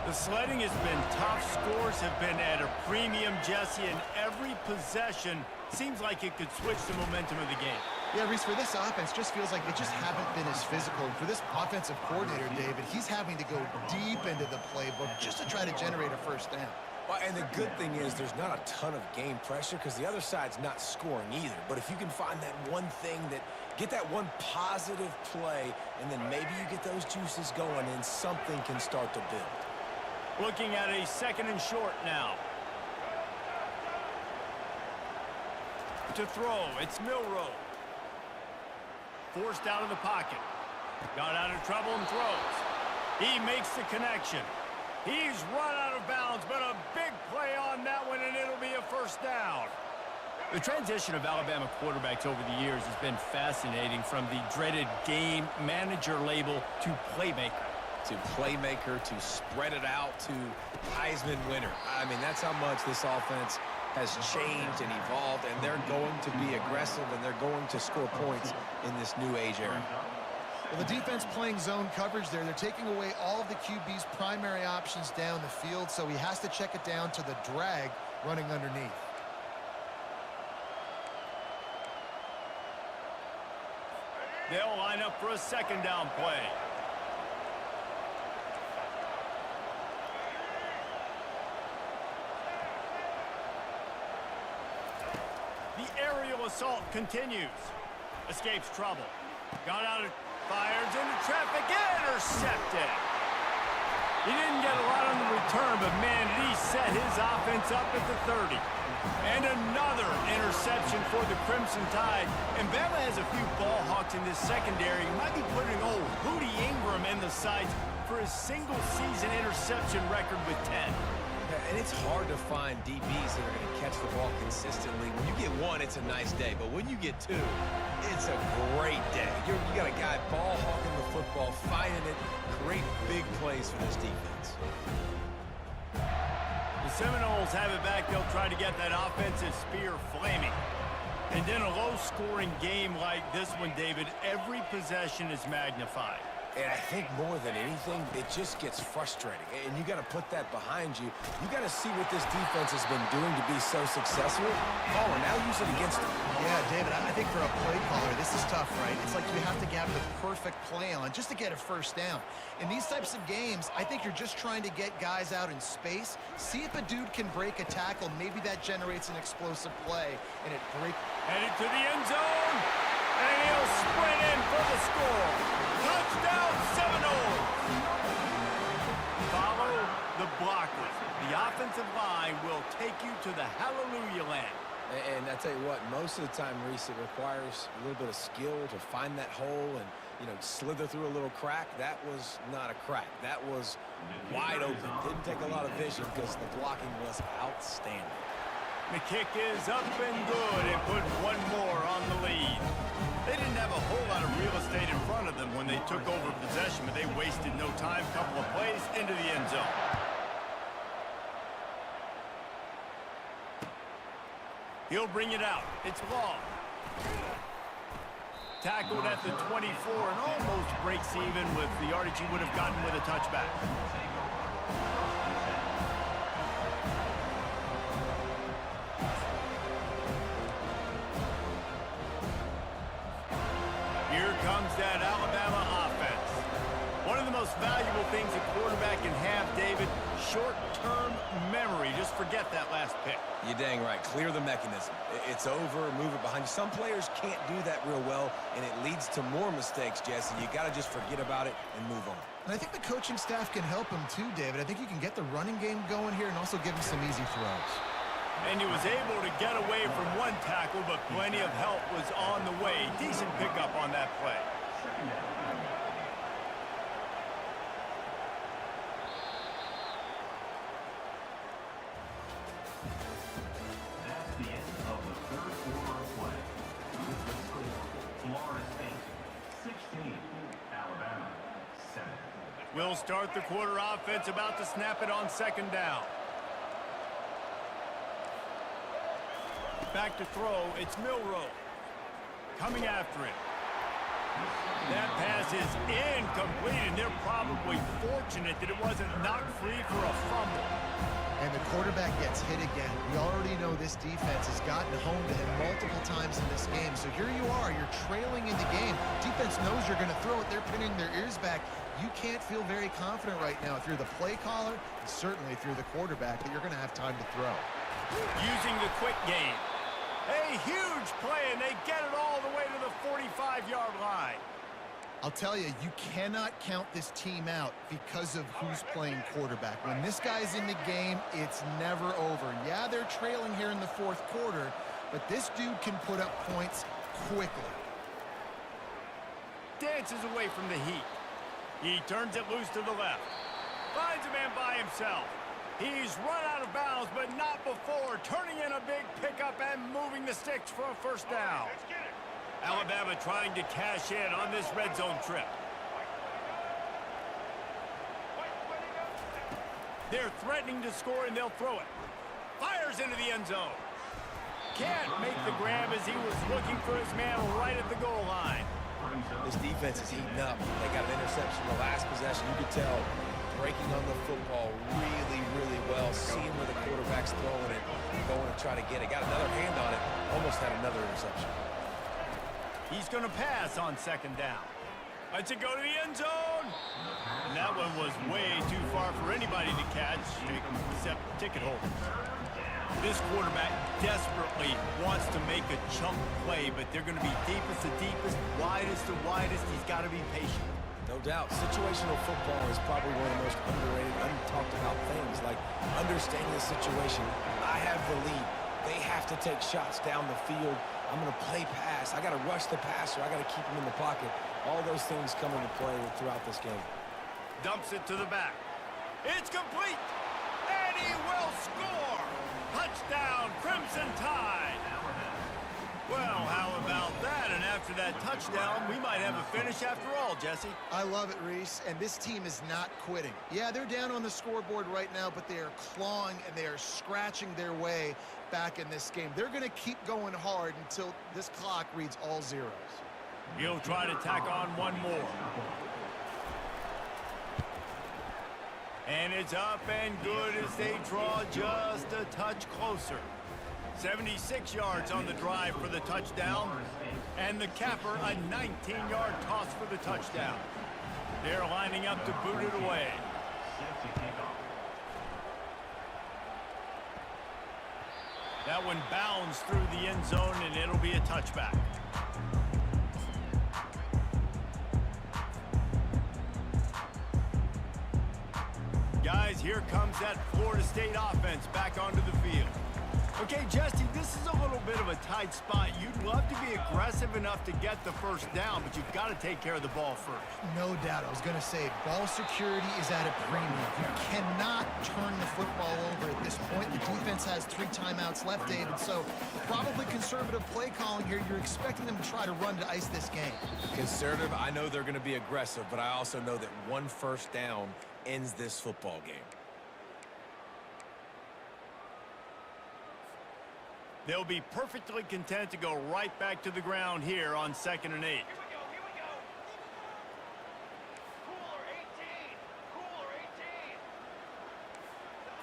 The sledding has been tough. Scores have been at a premium, Jesse, and every possession seems like it could switch the momentum of the game. Yeah, Reese, for this offense, just feels like they just haven't been as physical. And for this offensive coordinator, David, he's having to go deep into the playbook just to try to generate a first down. Well, and the good thing is there's not a ton of game pressure because the other side's not scoring either. But if you can find that one thing that get that one positive play, and then maybe you get those juices going and something can start to build. Looking at a 2nd and short now. To throw, it's Milrow. Forced out of the pocket. Got out of trouble and throws. He makes the connection. He's run out of bounds, but a big play on that one, and it'll be a first down. The transition of Alabama quarterbacks over the years has been fascinating, from the dreaded game manager label to playmaker. To playmaker, to spread it out, to Heisman winner. I mean, that's how much this offense has changed and evolved, and they're going to be aggressive, and they're going to score points in this new age era. Well, the defense playing zone coverage there. They're taking away all of the QB's primary options down the field, so he has to check it down to the drag running underneath. They'll line up for a 2nd down play. The aerial assault continues. Escapes trouble. Got out of... Fires into traffic. Intercepted. He didn't get a lot on the return, but man, did he set his offense up at the 30. And another interception for the Crimson Tide. And Bama has a few ball hawks in this secondary. He might be putting old Hootie Ingram in the sights for his single-season interception record with 10. And it's hard to find DBs that are going to catch the ball consistently. When you get one, it's a nice day. But when you get two, it's a great day. You got a guy ball hawking the football, finding it, create big plays for this defense. The Seminoles have it back. They'll try to get that offensive spear flaming. And in a low-scoring game like this one, David, every possession is magnified. And I think more than anything, it just gets frustrating. And you got to put that behind you. You got to see what this defense has been doing to be so successful. Caller, now use it against them. Yeah, David, I think for a play caller, this is tough, right? It's like you have to have the perfect play on just to get a first down. In these types of games, I think you're just trying to get guys out in space, see if a dude can break a tackle. Maybe that generates an explosive play, and it breaks. Headed to the end zone, and he'll sprint in for the score. Touchdown, Seminoles! Follow the blockers. The offensive line will take you to the hallelujah land. And I tell you what, most of the time, Reese, it requires a little bit of skill to find that hole and, slither through a little crack. That was not a crack. That was wide open. Didn't take a lot of vision because the blocking was outstanding. The kick is up and good, and put one more on the lead. They didn't have a whole lot of real estate in front of them when they took over possession, but they wasted no time. Couple of plays into the end zone. He'll bring it out. It's long. Tackled at the 24 and almost breaks even with the yardage he would have gotten with a touchback. Here comes that Alabama offense. One of the most valuable things a quarterback can have, David. Short-term memory. Just forget that last pick. You're dang right. Clear the mechanism. It's over, move it behind you. Some players can't do that real well, and it leads to more mistakes, Jesse. You got to just forget about it and move on. And I think the coaching staff can help him too, David. I think you can get the running game going here and also give him some easy throws. And he was able to get away from one tackle, but plenty of help was on the way. Decent pickup on that play. That's the end of the third quarter of play. With the score, Florida State 16, Alabama 7. We'll start the quarter offense, about to snap it on second down. Back to throw, it's Milroe. Coming after it. That pass is incomplete, and they're probably fortunate that it wasn't knocked free for a fumble. And the quarterback gets hit again. We already know this defense has gotten home to him multiple times in this game. So here you are, you're trailing in the game. Defense knows you're going to throw it. They're pinning their ears back. You can't feel very confident right now if you're the play caller, and certainly if you're the quarterback, that you're going to have time to throw. Using the quick game. A huge play, and they get it all the way to the 45-yard line. I'll tell you, you cannot count this team out because of who's playing quarterback. When this guy's in the game, it's never over. Yeah, they're trailing here in the fourth quarter, but this dude can put up points quickly. Dances away from the heat. He turns it loose to the left. Finds a man by himself. He's run out of bounds, but not before turning in a big pickup and moving the sticks for a first down. Alabama trying to cash in on this red zone trip. They're threatening to score, and they'll throw it. Fires into the end zone. Can't make the grab as he was looking for his man right at the goal line. This defense is heating up. They got an interception the last possession. You could tell breaking on the football really, really well. Seeing where the quarterback's throwing it, going to try to get it. Got another hand on it. Almost had another interception. He's going to pass on second down. Lets it go to the end zone. And that one was way too far for anybody to catch, except ticket holders. This quarterback desperately wants to make a chunk play, but they're going to be deepest to deepest, widest to widest. He's got to be patient. No doubt. Situational football is probably one of the most underrated, untalked about things. Like understanding the situation. I have the lead. They have to take shots down the field. I'm going to play pass. I got to rush the passer. I got to keep him in the pocket. All those things come into play throughout this game. Dumps it to the back. It's complete. And he will score. Touchdown, Crimson Tide. Well, how about that? And after that touchdown, we might have a finish after all, Jesse. I love it, Reese, and this team is not quitting. Yeah, they're down on the scoreboard right now, but they are clawing and they are scratching their way back in this game. They're going to keep going hard until this clock reads all zeros. He'll try to tack on one more. And it's up and good as they draw just a touch closer. 76 yards on the drive for the touchdown. And the capper, a 19-yard toss for the touchdown. They're lining up to boot it away. That one bounds through the end zone, and it'll be a touchback. Guys, here comes that Florida State offense back onto the field. Okay, Jesse, this is a little bit of a tight spot. You'd love to be aggressive enough to get the first down, but you've got to take care of the ball first. No doubt. I was going to say, ball security is at a premium. You cannot turn the football over at this point. The defense has 3 timeouts left, David, so probably conservative play calling here. You're expecting them to try to run to ice this game. Conservative, I know they're going to be aggressive, but I also know that one first down ends this football game. They'll be perfectly content to go right back to the ground here on 2nd and 8. Here we go. Cooler 18. Cooler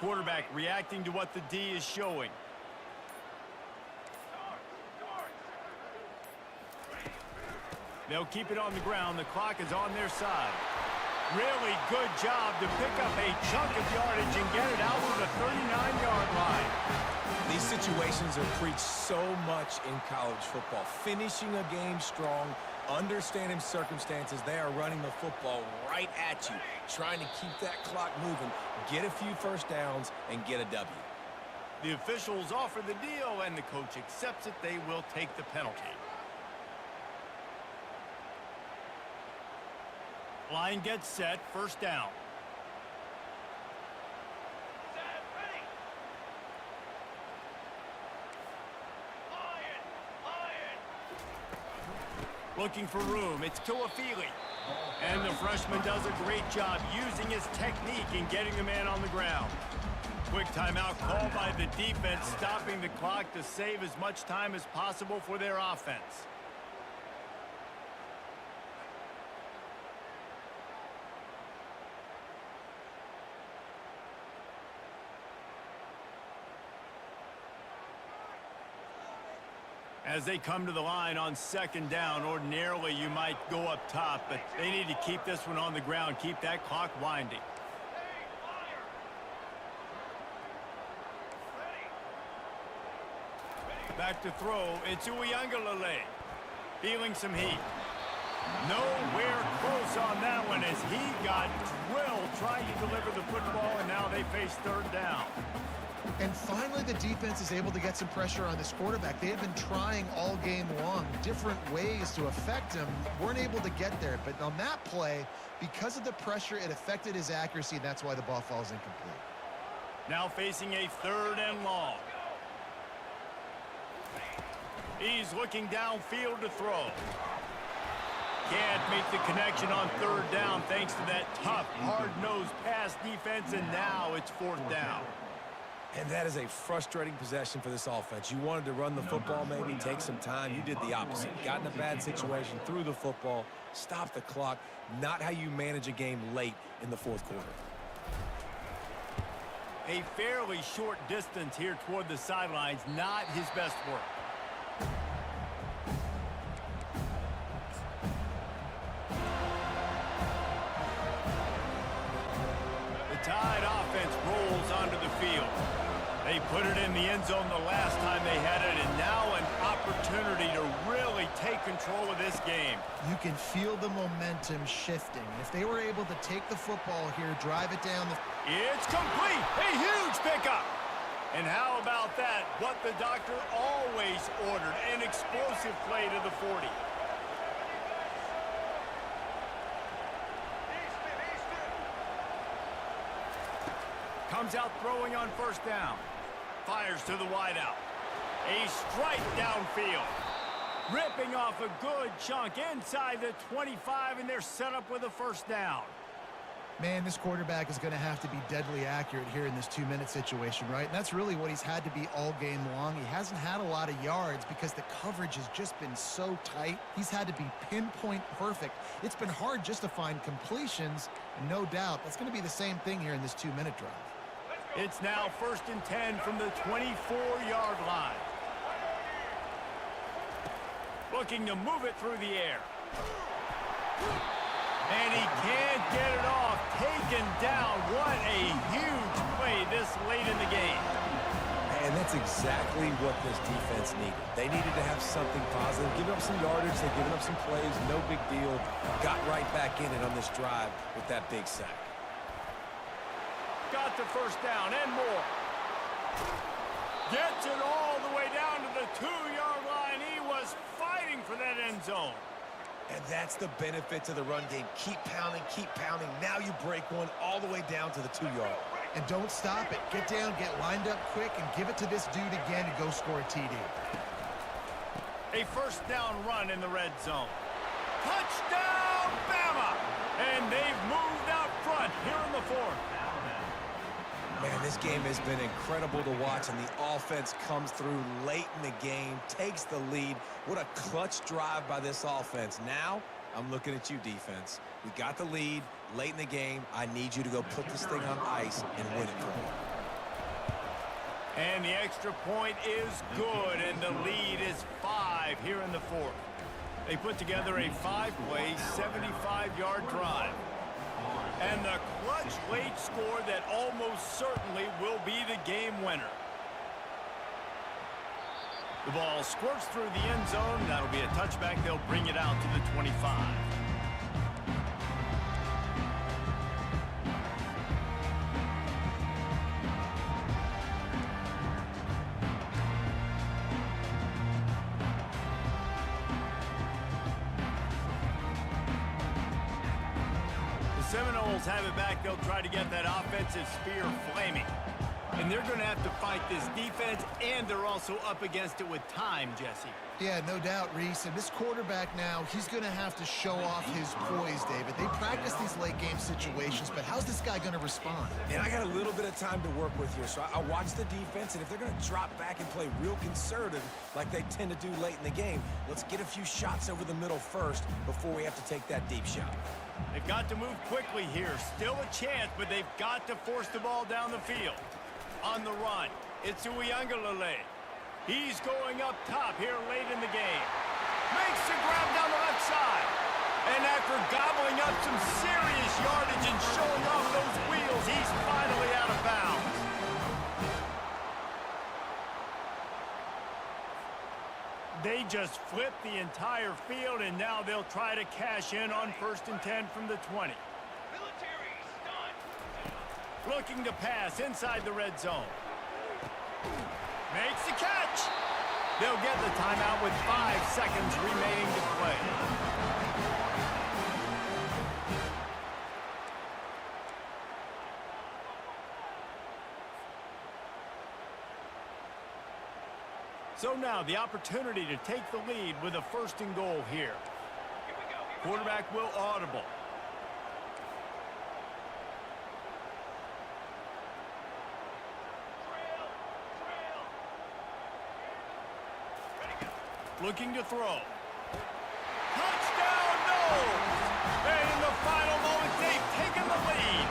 18. Quarterback reacting to what the D is showing. They'll keep it on the ground. The clock is on their side. Really good job to pick up a chunk of yardage and get it out to the 39-yard line. These situations are preached so much in college football. Finishing a game strong, understanding circumstances. They are running the football right at you, trying to keep that clock moving, get a few first downs, and get a W. The officials offer the deal, and the coach accepts it. They will take the penalty. Line gets set, first down. Looking for room, it's Tuafili. And the freshman does a great job using his technique and getting the man on the ground. Quick timeout called by the defense, stopping the clock to save as much time as possible for their offense. As they come to the line on second down, ordinarily you might go up top, but they need to keep this one on the ground, keep that clock winding. Back to throw, it's Uiagalelei, feeling some heat. Nowhere close on that one as he got drilled trying to deliver the football, and now they face third down. And finally, the defense is able to get some pressure on this quarterback. They have been trying all game long, different ways to affect him. Weren't able to get there. But on that play, because of the pressure, it affected his accuracy, and that's why the ball falls incomplete. Now facing a third and long. He's looking downfield to throw. Can't make the connection on third down thanks to that tough, hard-nosed pass defense, and now it's fourth down. And that is a frustrating possession for this offense. You wanted to run the football, maybe take some time. You did the opposite. Got in a bad situation, threw the football, stopped the clock. Not how you manage a game late in the fourth quarter. A fairly short distance here toward the sidelines, not his best work. The Tide offense rolls onto the field. They put it in the end zone the last time they had it, and now an opportunity to really take control of this game. You can feel the momentum shifting. If they were able to take the football here, drive it down the... It's complete! A huge pickup! And how about that? What the doctor always ordered, an explosive play to the 40. Comes out throwing on first down. Fires to the wideout. A strike downfield. Ripping off a good chunk inside the 25, and they're set up with a first down. Man, this quarterback is going to have to be deadly accurate here in this 2-minute situation, right? And that's really what he's had to be all game long. He hasn't had a lot of yards because the coverage has just been so tight. He's had to be pinpoint perfect. It's been hard just to find completions, and no doubt that's going to be the same thing here in this 2-minute drive. It's now 1st and 10 from the 24-yard line. Looking to move it through the air. And he can't get it off. Taken down. What a huge play this late in the game. And that's exactly what this defense needed. They needed to have something positive. Giving up some yardage, they've given up some plays, no big deal. Got right back in it on this drive with that big sack. Got the first down and more. Gets it all the way down to the 2-yard line. He was fighting for that end zone. And that's the benefit to the run game. Keep pounding, keep pounding. Now you break one all the way down to the 2-yard. And don't stop it. Get down, get lined up quick, and give it to this dude again to go score a TD. A first down run in the red zone. Touchdown, Bama! And they've moved out front here in the fourth. Man, this game has been incredible to watch, and the offense comes through late in the game, takes the lead. What a clutch drive by this offense. Now, I'm looking at you, defense. We got the lead late in the game. I need you to go put this thing on ice and win it for me. And the extra point is good, and the lead is 5 here in the fourth. They put together a 5-play, 75-yard drive. And the clutch late score that almost certainly will be the game winner. The ball squirts through the end zone. That'll be a touchback. They'll bring it out to the 25. Seminoles have it back. They'll try to get that offensive spear flaming. And they're going to have to fight this defense, and they're also up against it with time, Jesse. Yeah, no doubt, Reese. And this quarterback now, he's going to have to show off his poise, David. They practice these late-game situations, but how's this guy going to respond? And I got a little bit of time to work with here, so I watch the defense, and if they're going to drop back and play real conservative like they tend to do late in the game, let's get a few shots over the middle first before we have to take that deep shot. They've got to move quickly here. Still a chance, but they've got to force the ball down the field. On the run, it's Uyangalele. He's going up top here late in the game. Makes the grab down the left side. And after gobbling up some serious yardage and showing off those wheels, he's finally out of bounds. They just flipped the entire field, and now they'll try to cash in on 1st and 10 from the 20. Looking to pass inside the red zone. Makes the catch. They'll get the timeout with 5 seconds remaining to play. So now the opportunity to take the lead with a 1st and goal here. Quarterback will audible. Looking to throw. Touchdown, Noles! And in the final moments, they've taken the lead.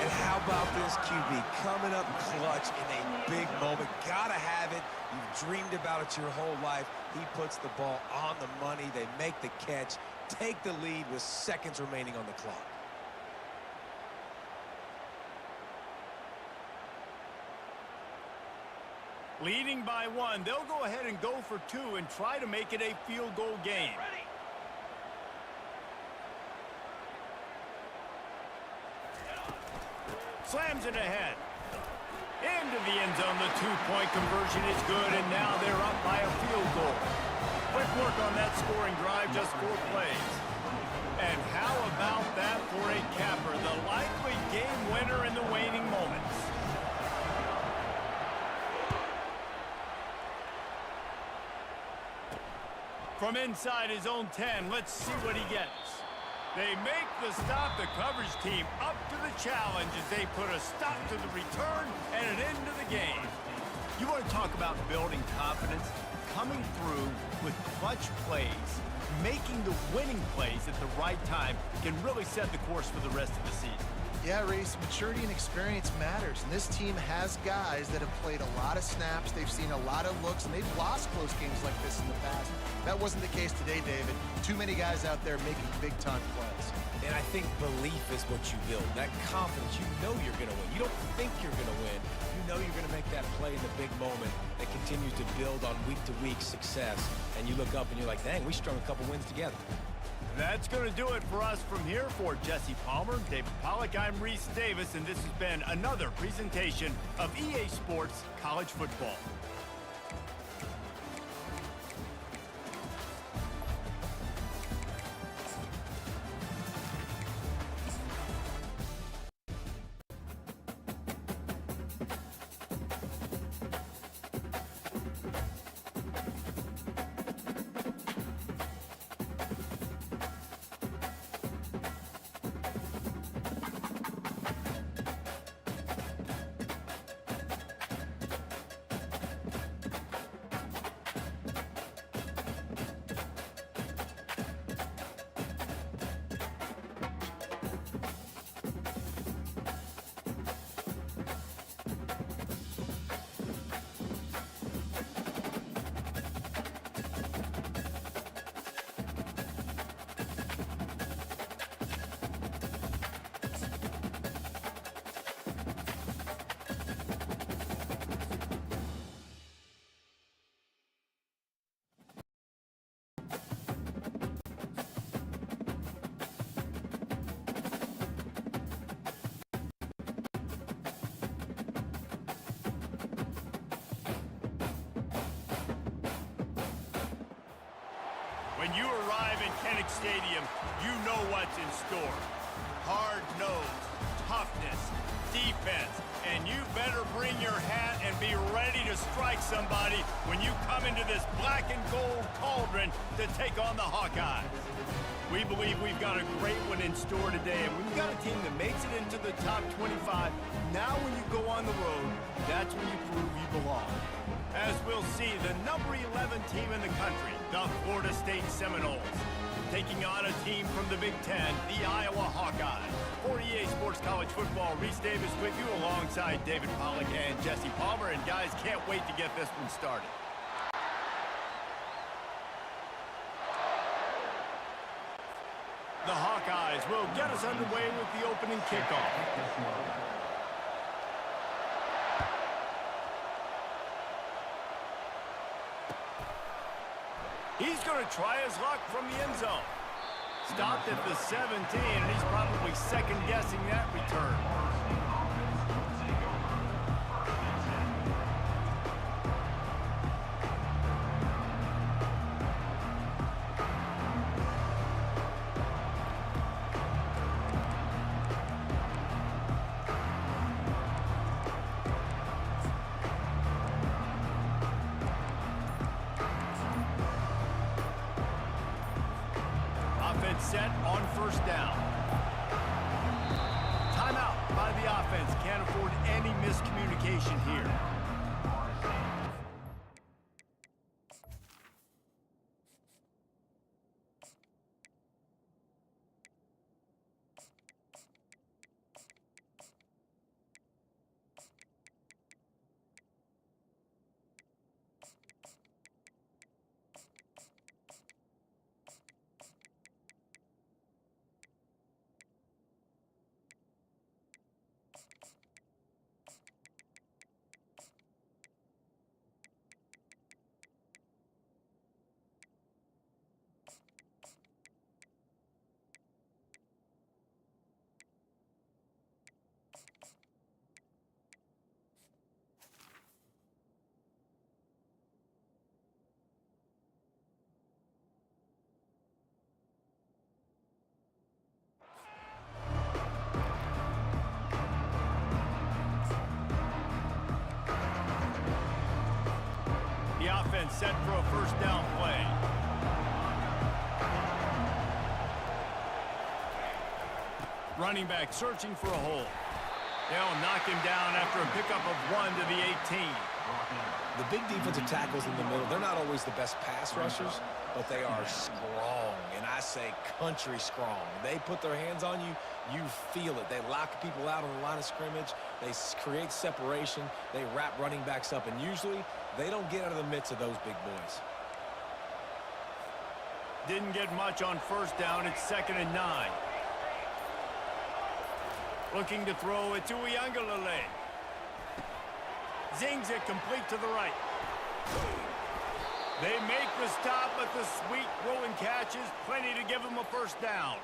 And how about this QB coming up clutch in a big moment? Gotta have it. You've dreamed about it your whole life. He puts the ball on the money. They make the catch, take the lead with seconds remaining on the clock. Leading by 1, they'll go ahead and go for 2 and try to make it a field goal game. Slams it ahead. Into the end zone, the 2-point conversion is good, and now they're up by a field goal. Quick work on that scoring drive, just 4 plays. And how about that for a capper, the likely game winner in the waning moments. From inside his own 10, let's see what he gets. They make the stop. The coverage team up to the challenge as they put a stop to the return and an end to the game. You want to talk about building confidence? Coming through with clutch plays, making the winning plays at the right time can really set the course for the rest of the season. Yeah, Reese, maturity and experience matters, and this team has guys that have played a lot of snaps, they've seen a lot of looks, and they've lost close games like this in the past. That wasn't the case today, David. Too many guys out there making big-time plays. And I think belief is what you build. That confidence, you know you're going to win. You don't think you're going to win. You know you're going to make that play in the big moment that continues to build on week-to-week success. And you look up and you're like, dang, we strung a couple wins together. That's going to do it for us from here. For Jesse Palmer, David Pollack, I'm Reese Davis, and this has been another presentation of EA Sports College Football. When you arrive in Kinnick Stadium, you know what's in store. Hard nose, toughness, defense, and you better bring your hat and be ready to strike somebody when you come into this black and gold cauldron to take on the Hawkeyes. We believe we've got a great one in store today, and when you've got a team that makes it into the top 25, now when you go on the road, that's when you prove you belong. As we'll see, the number 11 team in the country, the Florida State Seminoles, taking on a team from the Big Ten, the Iowa Hawkeyes. For EA Sports College Football, Reese Davis with you alongside David Pollack and Jesse Palmer, and guys, can't wait to get this one started. The Hawkeyes will get us underway with the opening kickoff. He's going to try his luck from the end zone. Stopped at the 17, and he's probably second-guessing that return. Set on first down. Timeout by the offense. Can't afford any miscommunication here. The offense set for a first down play. Running back searching for a hole. They'll knock him down after a pickup of 1 to the 18. The big defensive tackles in the middle, they're not always the best pass rushers, but they are strong, and I say country strong. They put their hands on you, you feel it. They lock people out on the line of scrimmage. They create separation. They wrap running backs up, and usually they don't get out of the midst of those big boys. Didn't get much on first down. It's 2nd and 9. Looking to throw it to Uyangalele. Zings it complete to the right. They make the stop, but the sweet rolling catch is plenty to give them a first down.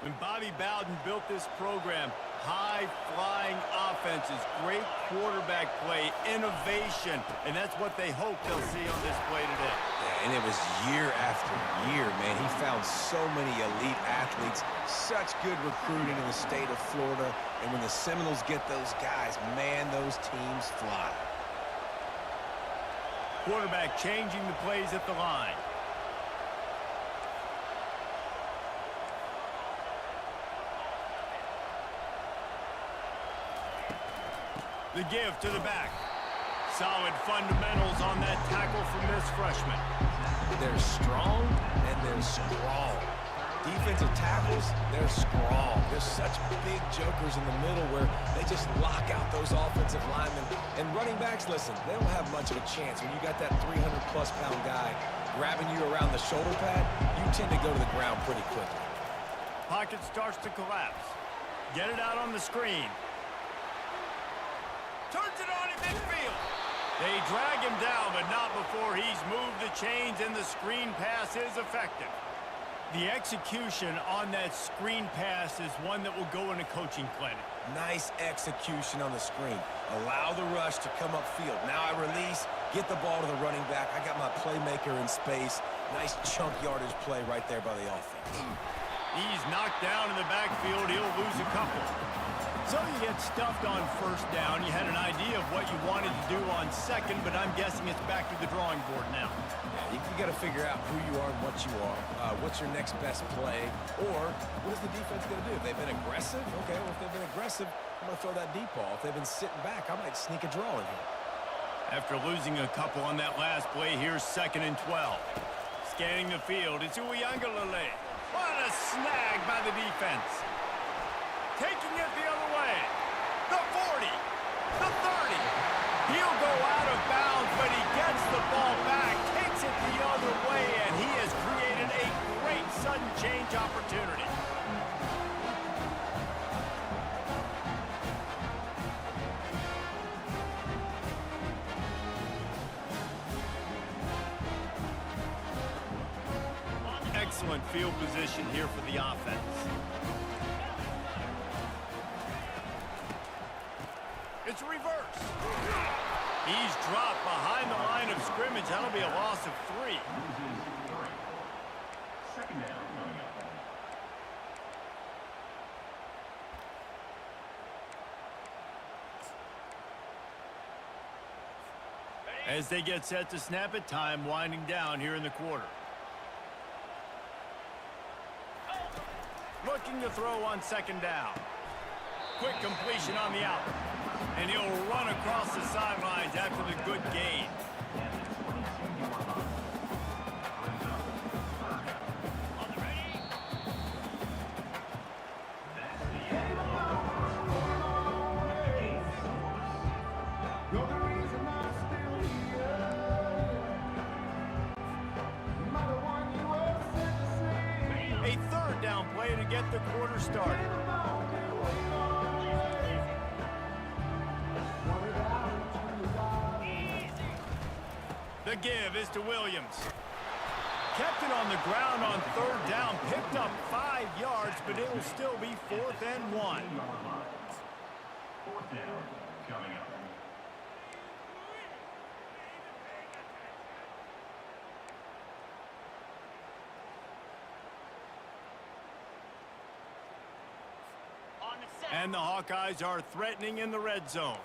When Bobby Bowden built this program, high-flying offenses, great quarterback play, innovation, and that's what they hope they'll see on display today. Yeah, and it was year after year, man. He found so many elite athletes, such good recruiting in the state of Florida, and when the Seminoles get those guys, man, those teams fly. Quarterback changing the plays at the line. The give to the back. Solid fundamentals on that tackle from this freshman. They're strong and they're strong. Defensive tackles, they're strong. They're such big jokers in the middle where they just lock out those offensive linemen. And running backs, listen, they don't have much of a chance. When you got that 300-plus pound guy grabbing you around the shoulder pad, you tend to go to the ground pretty quickly. Pocket starts to collapse. Get it out on the screen. Turns it on in midfield. They drag him down, but not before he's moved the chains, and the screen pass is effective. The execution on that screen pass is one that will go in a coaching clinic. Nice execution on the screen. Allow the rush to come upfield. Now I release, get the ball to the running back. I got my playmaker in space, Nice chunk yardage play right there by the offense. He's knocked down in the backfield. He'll lose a couple. So you get stuffed on first down. You had an idea of what you wanted to do on second, but I'm guessing it's back to the drawing board now. Yeah, you got to figure out who you are and what you are. What's your next best play? Or what is the defense going to do? If they've been aggressive, okay, well, if they've been aggressive, I'm going to throw that deep ball. If they've been sitting back, I might sneak a draw in here. After losing a couple on that last play, here's 2nd and 12. Scanning the field, it's Uyangalele. What a snag by the defense. Taking it the other way. The 40, the 30. He'll go out of bounds, but he gets the ball back, takes it the other way, and he has created a great sudden change opportunity. Excellent field position here for the offense. It's reverse. He's dropped behind the line of scrimmage. That'll be a loss of 3. Second down coming up. As they get set to snap it, time winding down here in the quarter. Looking to throw on 2nd down. Quick completion on the out. And he'll run across the sidelines after the good gain. A 3rd down play to get the quarter started. The give is to Williams. Kept it on the ground on 3rd down, picked up 5 yards, but it will still be 4th and 1. 4th down coming up. And the Hawkeyes are threatening in the red zone.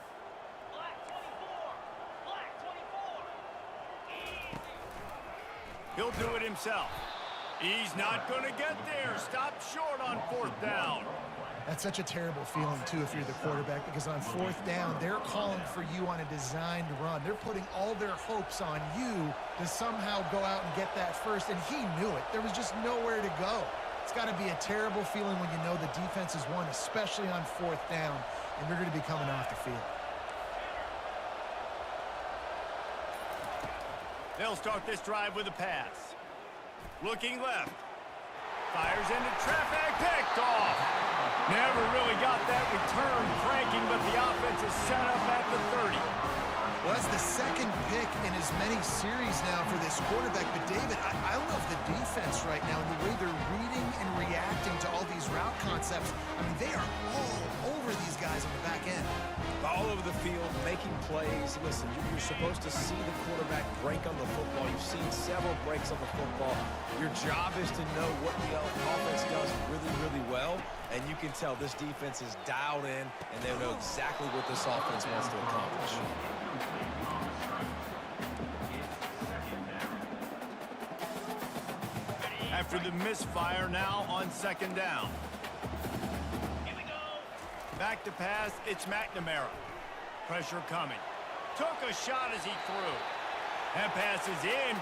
He'll do it himself. He's not going to get there. Stop short on 4th down. That's such a terrible feeling, too, if you're the quarterback, because on 4th down, they're calling for you on a designed run. They're putting all their hopes on you to somehow go out and get that first, and he knew it. There was just nowhere to go. It's got to be a terrible feeling when you know the defense has won, especially on 4th down, and you're going to be coming off the field. They'll start this drive with a pass. Looking left. Fires into traffic. Picked off. Never really got that return cranking, but the offense is set up at the 30. Well, that's the 2nd pick in as many series now for this quarterback. But, David, I love the defense right now and the way they're reading and reacting to all these route concepts. I mean, they are all over these guys on the back end. All over the field, making plays. Listen, you're supposed to see the quarterback break on the football. You've seen several breaks on the football. Your job is to know what the offense does really, really well. And you can tell this defense is dialed in, and they know exactly what this offense wants to accomplish. After the misfire, now on 2nd down. Back to pass, it's McNamara. Pressure coming. Took a shot as he threw. That pass is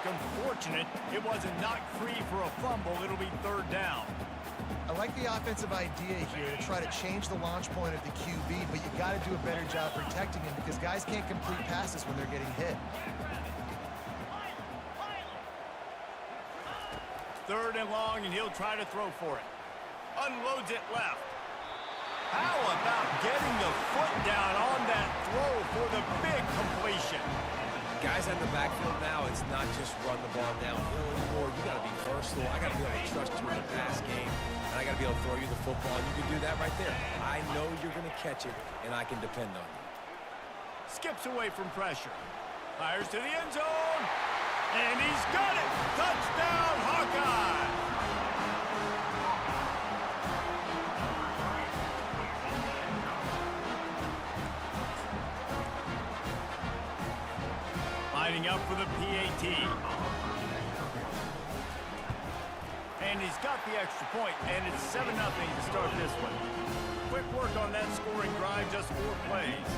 unfortunate. It wasn't knocked free for a fumble. It'll be 3rd down. I like the offensive idea here to try to change the launch point of the QB, but you got to do a better job protecting him because guys can't complete passes when they're getting hit. 3rd and long, and he'll try to throw for it. Unloads it left. How about getting the foot down on that throw for the big completion? Guys in the backfield now, it's not just run the ball downhill anymore. You got to be versatile. I got to be able to trust you in the pass game, and I got to be able to throw you the football. You can do that right there. I know you're going to catch it, and I can depend on you. Skips away from pressure. Fires to the end zone. And he's got it! Touchdown, Hawkeye! Lining up for the PAT. And he's got the extra point, and it's 7-0 to start this one. Quick work on that scoring drive, just 4 plays.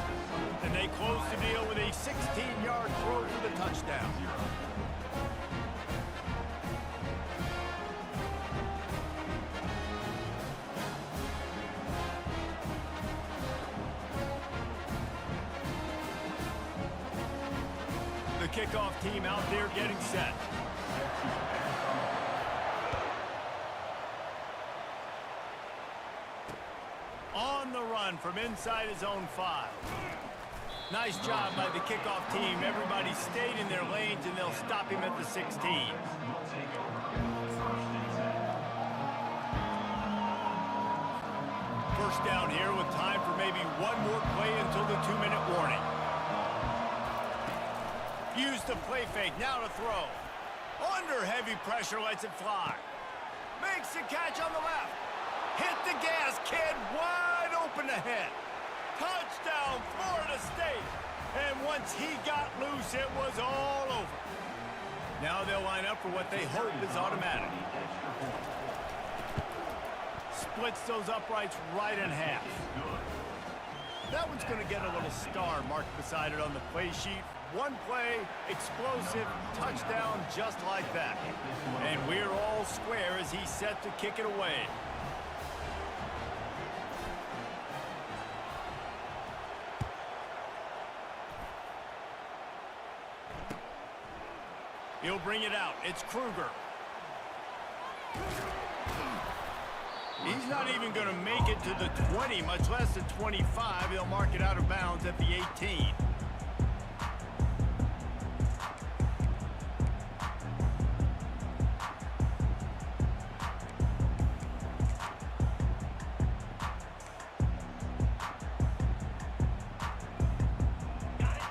And they close the deal with a 16-yard throw for the touchdown. The kickoff team out there getting set. On the run from inside his own 5. Nice job by the kickoff team. Everybody stayed in their lanes, and they'll stop him at the 16. First down here with time for maybe one more play until the 2-minute warning. Use the play fake, now to throw. Under heavy pressure, lets it fly. Makes the catch on the left. Hit the gas, kid, wide open ahead. Touchdown, Florida State. And once he got loose, it was all over. Now they'll line up for what they hope is automatic. Splits those uprights right in half. That one's going to get a little star marked beside it on the play sheet. One play, explosive, touchdown just like that. And we're all square as he's set to kick it away. He'll bring it out. It's Kruger. He's not even going to make it to the 20, much less the 25. He'll mark it out of bounds at the 18.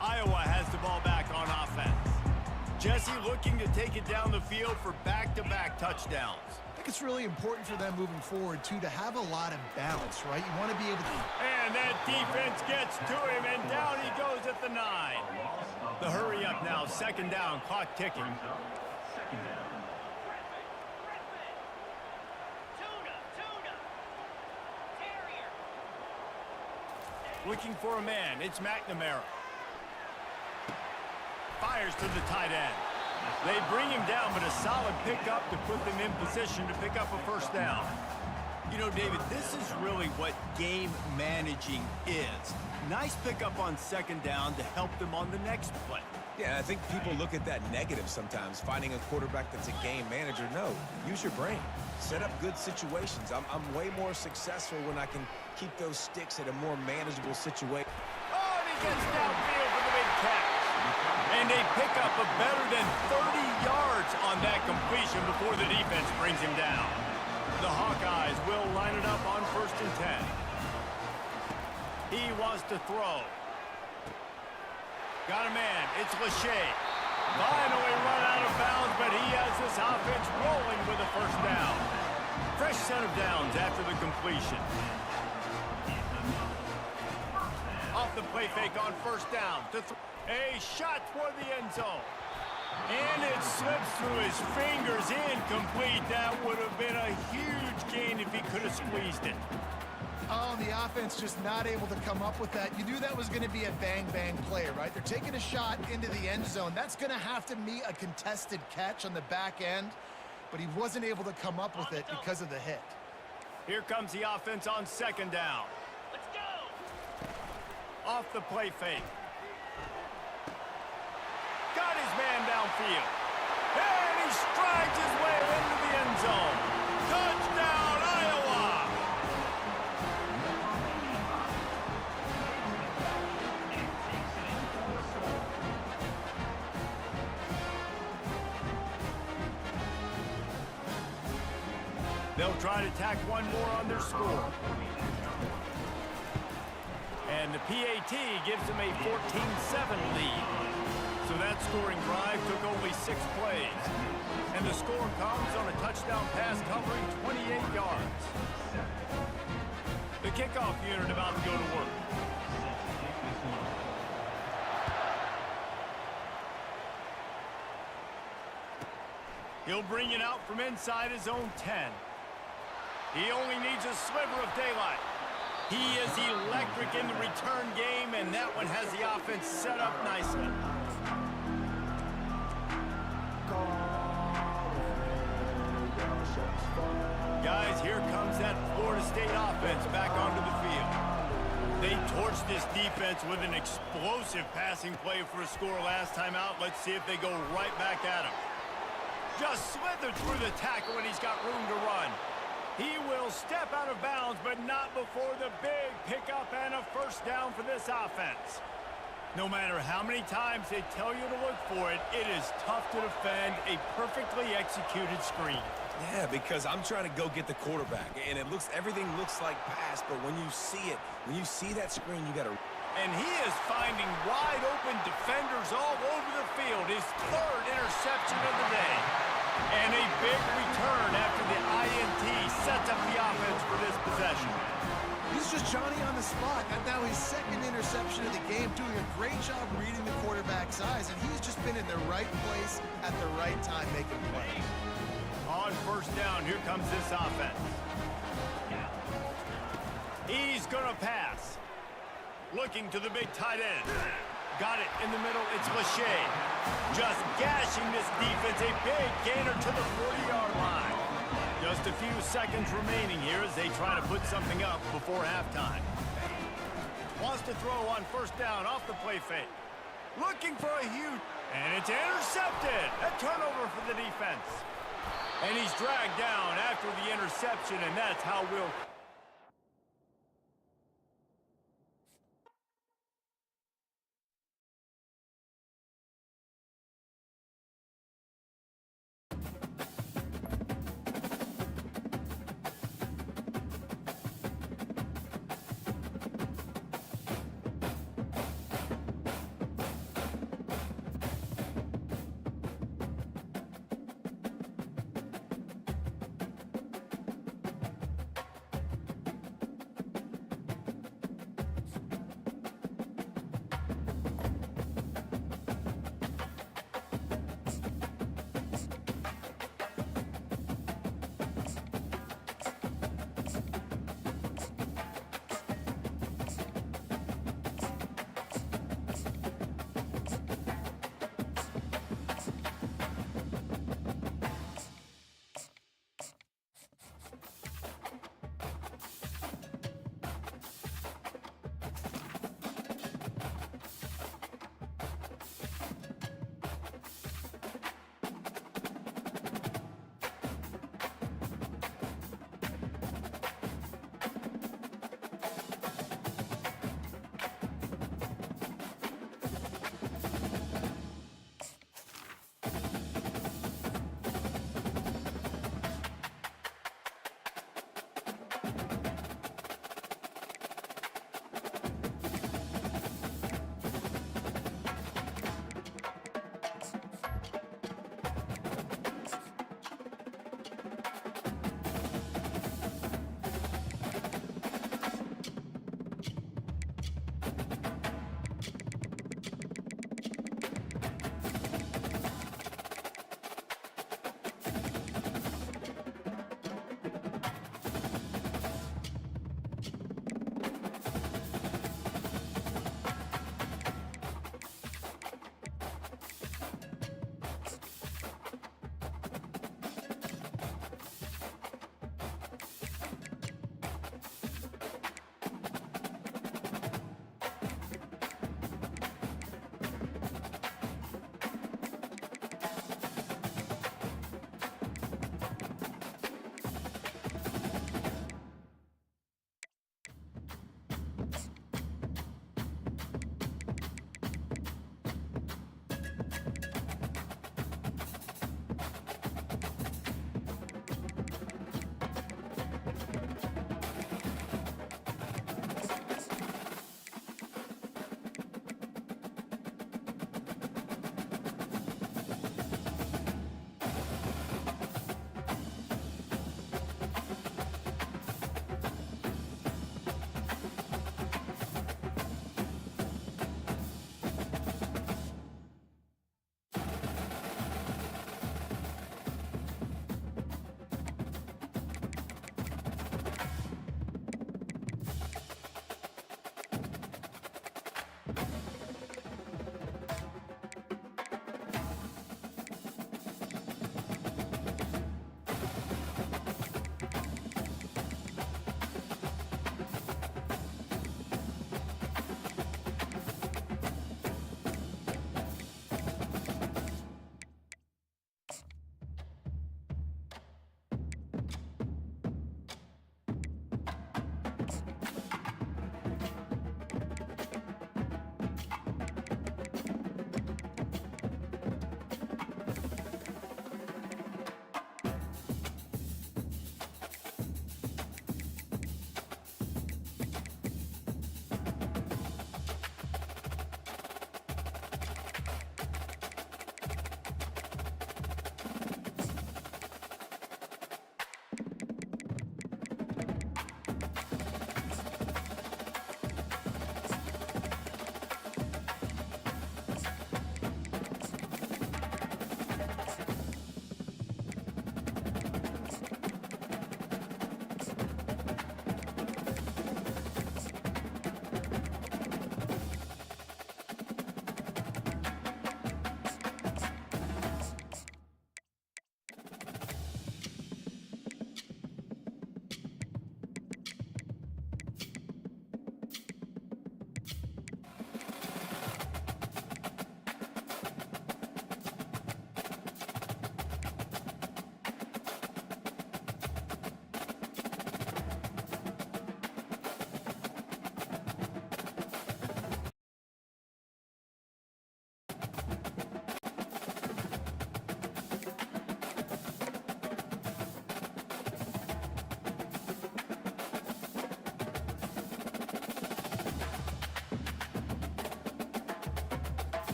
Iowa has the ball back on offense. Jesse looking to take it down the field for back-to-back touchdowns. I think it's really important for them moving forward, too, to have a lot of balance, right? You want to be able to... And that defense gets to him, and down he goes at the 9. The hurry up now, 2nd down, clock ticking. Looking for a man, it's McNamara. Fires to the tight end. They bring him down, but a solid pickup to put them in position to pick up a first down. You know, David, this is really what game managing is. Nice pickup on 2nd down to help them on the next play. Yeah, I think people look at that negative sometimes, finding a quarterback that's a game manager. No, use your brain. Set up good situations. I'm way more successful when I can keep those sticks at a more manageable situation. Oh, and he gets downfield for the big catch. And they pick up a better than 30 yards on that completion before the defense brings him down. The Hawkeyes will line it up on 1st and 10. He wants to throw. Got a man. It's Lachey. Finally run out of bounds, but he has this offense rolling with a first down. Fresh set of downs after the completion. Off the play fake on 1st down. A shot toward the end zone. And it slips through his fingers, incomplete. That would have been a huge gain if he could have squeezed it. Oh, the offense just not able to come up with that. You knew that was going to be a bang-bang play, right? They're taking a shot into the end zone. That's going to have to meet a contested catch on the back end, but he wasn't able to come up with it because of the hit. Here comes the offense on 2nd down. Let's go! Off the play fake. Got his man downfield. And he strides his way into the end zone. Touchdown, Iowa! They'll try to tack one more on their score. And the PAT gives them a 14-7 lead. So that scoring drive took only 6 plays. And the score comes on a touchdown pass covering 28 yards. The kickoff unit about to go to work. He'll bring it out from inside his own 10. He only needs a sliver of daylight. He is electric in the return game, and that one has the offense set up nicely. Guys, here comes that Florida State offense back onto the field. They torched this defense with an explosive passing play for a score last time out. Let's see if they go right back at him. Just slithered through the tackle, and he's got room to run. He will step out of bounds, but not before the big pickup and a first down for this offense. No matter how many times they tell you to look for it, it is tough to defend a perfectly executed screen. Yeah, because I'm trying to go get the quarterback, and everything looks like pass, but when you see it, when you see that screen, you got to... And he is finding wide-open defenders all over the field. His 3rd interception of the day. And a big return after the INT sets up the offense for this possession. He's just Johnny on the spot. And now his 2nd interception of the game, doing a great job reading the quarterback's eyes, and he's just been in the right place at the right time making plays. On first down, here comes this offense. He's gonna pass. Looking to the big tight end. Got it in the middle, it's Lachey. Just gashing this defense, a big gainer to the 40-yard line. Just a few seconds remaining here as they try to put something up before halftime. Wants to throw on first down off the play fake. Looking for a huge... And it's intercepted. A turnover for the defense. And he's dragged down after the interception, and that's how we'll...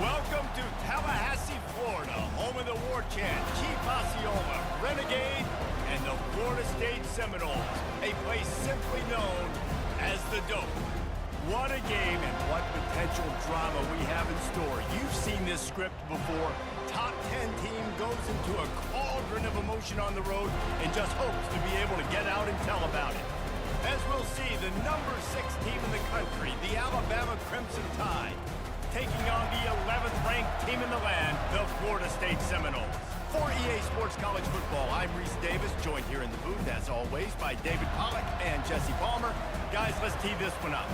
Welcome to Tallahassee, Florida, home of the war chant, Chief Osceola, Renegade, and the Florida State Seminoles, a place simply known as the Dope. What a game and what potential drama we have in store. You've seen this script before. Top 10 team goes into a cauldron of emotion on the road and just hopes to be able to get out and tell about it. As we'll see, the number 6 team in the country, the Alabama Crimson Tide, taking on the 11th ranked team in the land, the Florida State Seminoles. For EA Sports College Football, I'm Reese Davis, joined here in the booth, as always, by David Pollack and Jesse Palmer. Guys, let's tee this one up.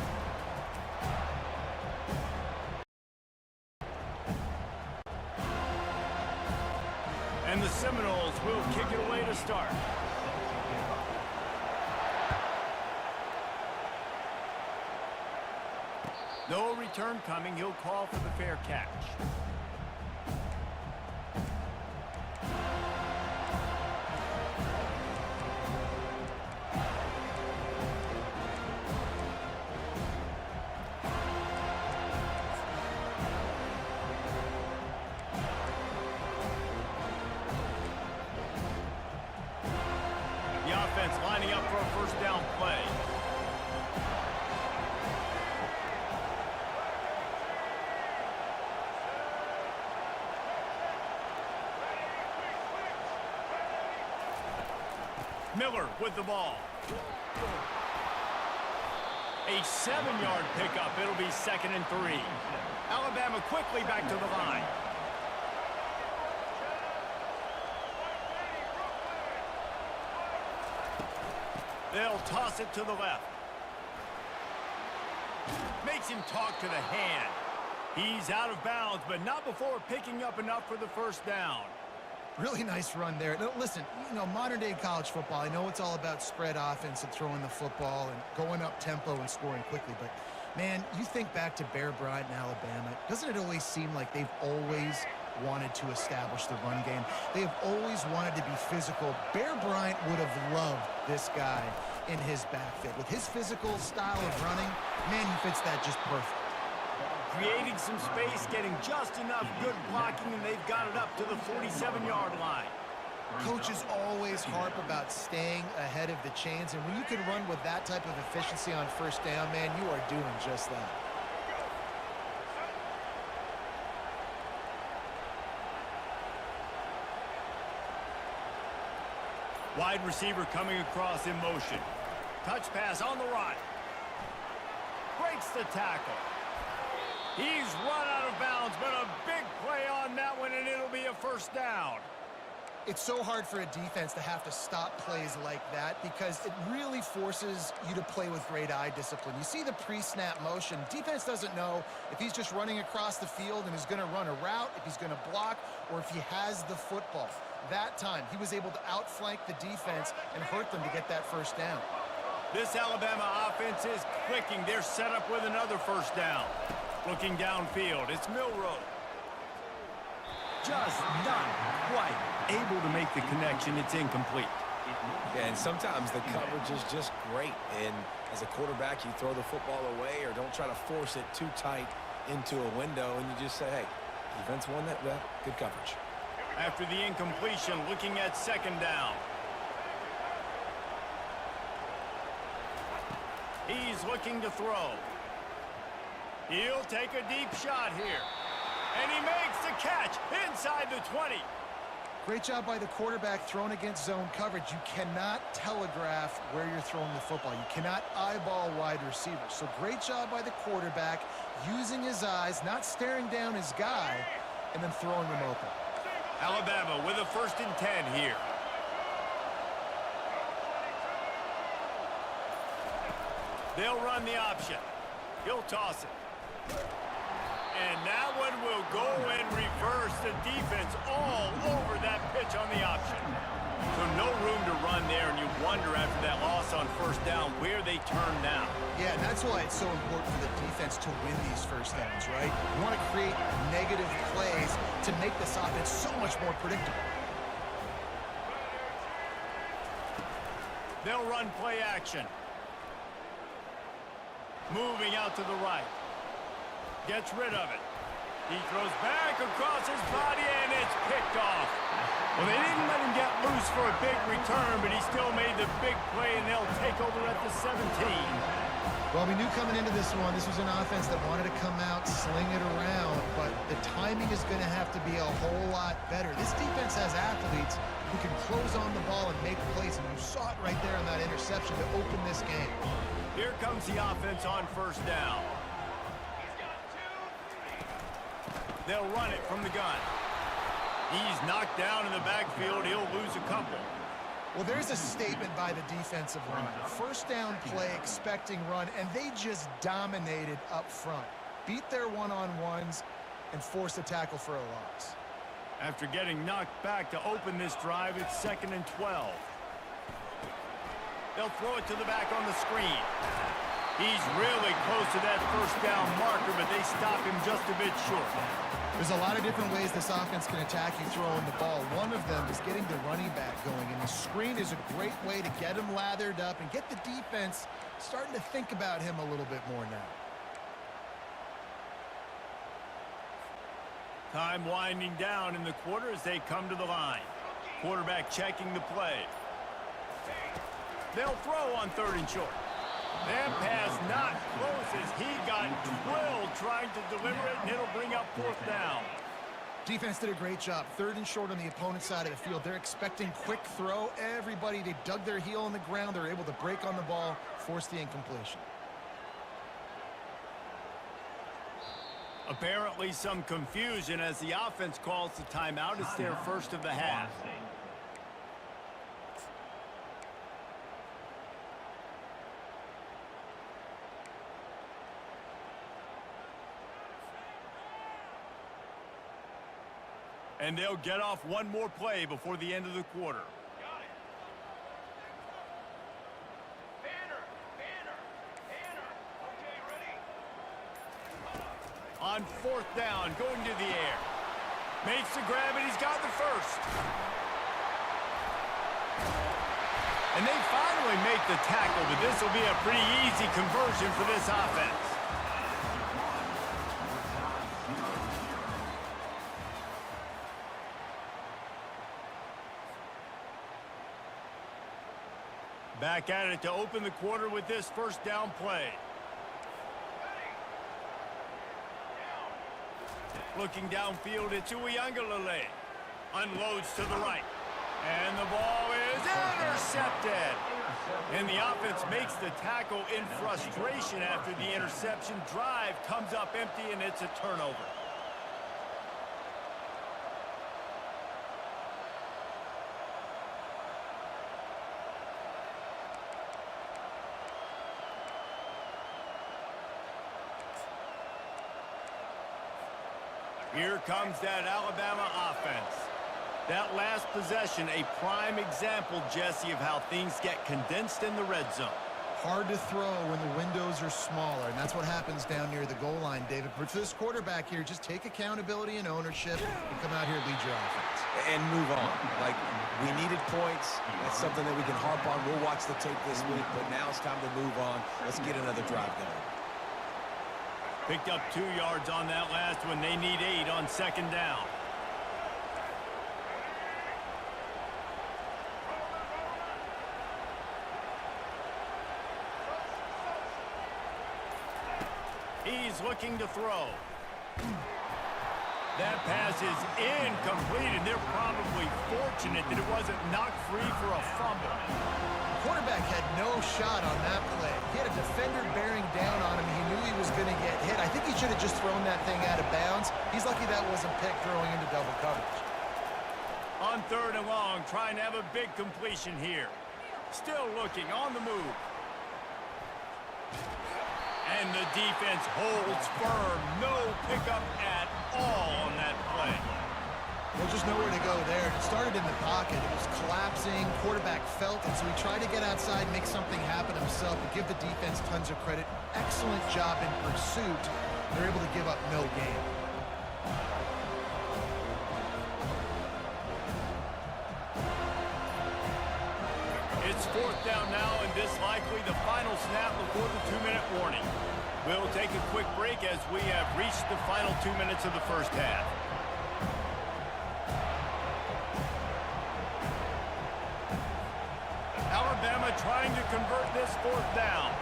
And the Seminoles will kick it away to start. No return coming. He'll call for the fair catch. The offense lining up for a first down play. Miller with the ball. A 7-yard pickup. It'll be 2nd and 3. Alabama quickly back to the line. They'll toss it to the left. Makes him talk to the hand. He's out of bounds, but not before picking up enough for the first down. Really nice run there. No, listen, modern-day college football, I know it's all about spread offense and throwing the football and going up tempo and scoring quickly, but, man, you think back to Bear Bryant in Alabama, doesn't it always seem like they've always wanted to establish the run game? They have always wanted to be physical. Bear Bryant would have loved this guy in his backfield. With his physical style of running, man, he fits that just perfect. Creating some space, getting just enough good blocking, and they've got it up to the 47-yard line. Coaches always harp about staying ahead of the chains, and when you can run with that type of efficiency on first down, man, you are doing just that. Wide receiver coming across in motion. Touch pass on the right. Breaks the tackle. He's run out of bounds, but a big play on that one, and it'll be a first down. It's so hard for a defense to have to stop plays like that because it really forces you to play with great eye discipline. You see the pre-snap motion. Defense doesn't know if he's just running across the field and is going to run a route, if he's going to block, or if he has the football. That time, he was able to outflank the defense and hurt them to get that first down. This Alabama offense is clicking. They're set up with another first down. Looking downfield, it's Milroe. Just not quite able to make the connection. It's incomplete. Yeah, and sometimes the coverage is just great. And as a quarterback, you throw the football away or don't try to force it too tight into a window, and you just say, hey, defense won that well, good coverage. After the incompletion, looking at 2nd down. He's looking to throw. He'll take a deep shot here. And he makes the catch inside the 20. Great job by the quarterback throwing against zone coverage. You cannot telegraph where you're throwing the football. You cannot eyeball wide receivers. So great job by the quarterback using his eyes, not staring down his guy, and then throwing him open. Alabama with a 1st and 10 here. They'll run the option. He'll toss it. And that one will go and reverse the defense all over that pitch on the option. So no room to run there, and you wonder after that loss on first down where they turn now. Yeah, and that's why it's so important for the defense to win these first downs, right? You want to create negative plays to make this offense so much more predictable. They'll run play action. Moving out to the right. Gets rid of it. He throws back across his body, and it's picked off. Well, they didn't let him get loose for a big return, but he still made the big play, and they'll take over at the 17. Well, we knew coming into this one, this was an offense that wanted to come out, sling it around, but the timing is going to have to be a whole lot better. This defense has athletes who can close on the ball and make plays, and you saw it right there on that interception to open this game. Here comes the offense on first down. They'll run it from the gun. He's knocked down in the backfield. He'll lose a couple. Well, there's a statement by the defensive line. First down play, expecting run, and they just dominated up front. Beat their one-on-ones and forced a tackle for a loss. After getting knocked back to open this drive, it's 2nd and 12. They'll throw it to the back on the screen. He's really close to that first down marker, but they stop him just a bit short. There's a lot of different ways this offense can attack you throwing the ball. One of them is getting the running back going, and the screen is a great way to get him lathered up and get the defense starting to think about him a little bit more now. Time winding down in the quarter as they come to the line. Quarterback checking the play. They'll throw on 3rd and short. That pass not close as he got drilled trying to deliver it, and it'll bring up 4th down. Defense did a great job. 3rd and short on the opponent's side of the field. They're expecting quick throw. Everybody, they dug their heel in the ground. They're able to break on the ball, force the incompletion. Apparently some confusion as the offense calls the timeout. It's their first of the half. And they'll get off one more play before the end of the quarter. On 4th down, going to the air. Makes the grab, and he's got the first. And they finally make the tackle, but this will be a pretty easy conversion for this offense. Back at it to open the quarter with this first down play. Looking downfield, it's Uiagalelei. Unloads to the right. And the ball is intercepted. And the offense makes the tackle in frustration after the interception. Drive comes up empty, and it's a turnover. Here comes that Alabama offense. That last possession, a prime example, Jesse, of how things get condensed in the red zone. Hard to throw when the windows are smaller, and that's what happens down near the goal line, David. But for this quarterback here, just take accountability and ownership and come out here and lead your offense. And move on. Like, we needed points. That's something that we can harp on. We'll watch the tape this week, but now it's time to move on. Let's get another drive going. Picked up 2 yards on that last one. They need 8 on 2nd down. He's looking to throw. That pass is incomplete, and they're probably fortunate that it wasn't knocked free for a fumble. Quarterback had no shot on that play. He had a defender bearing down on him. He knew he was going to get hit. I think he should have just thrown that thing out of bounds. He's lucky that wasn't picked throwing into double coverage. On 3rd and long, trying to have a big completion here. Still looking on the move. And the defense holds firm. No pickup at all on that play. Well, just nowhere to go there. It started in the pocket. It was collapsing. Quarterback felt it, so he tried to get outside, make something happen himself, but give the defense tons of credit. Excellent job in pursuit. They're able to give up no gain. It's 4th down now, and this likely the final snap before the 2-minute warning. We'll take a quick break as we have reached the final 2 minutes of the first half. Alabama trying to convert this fourth down.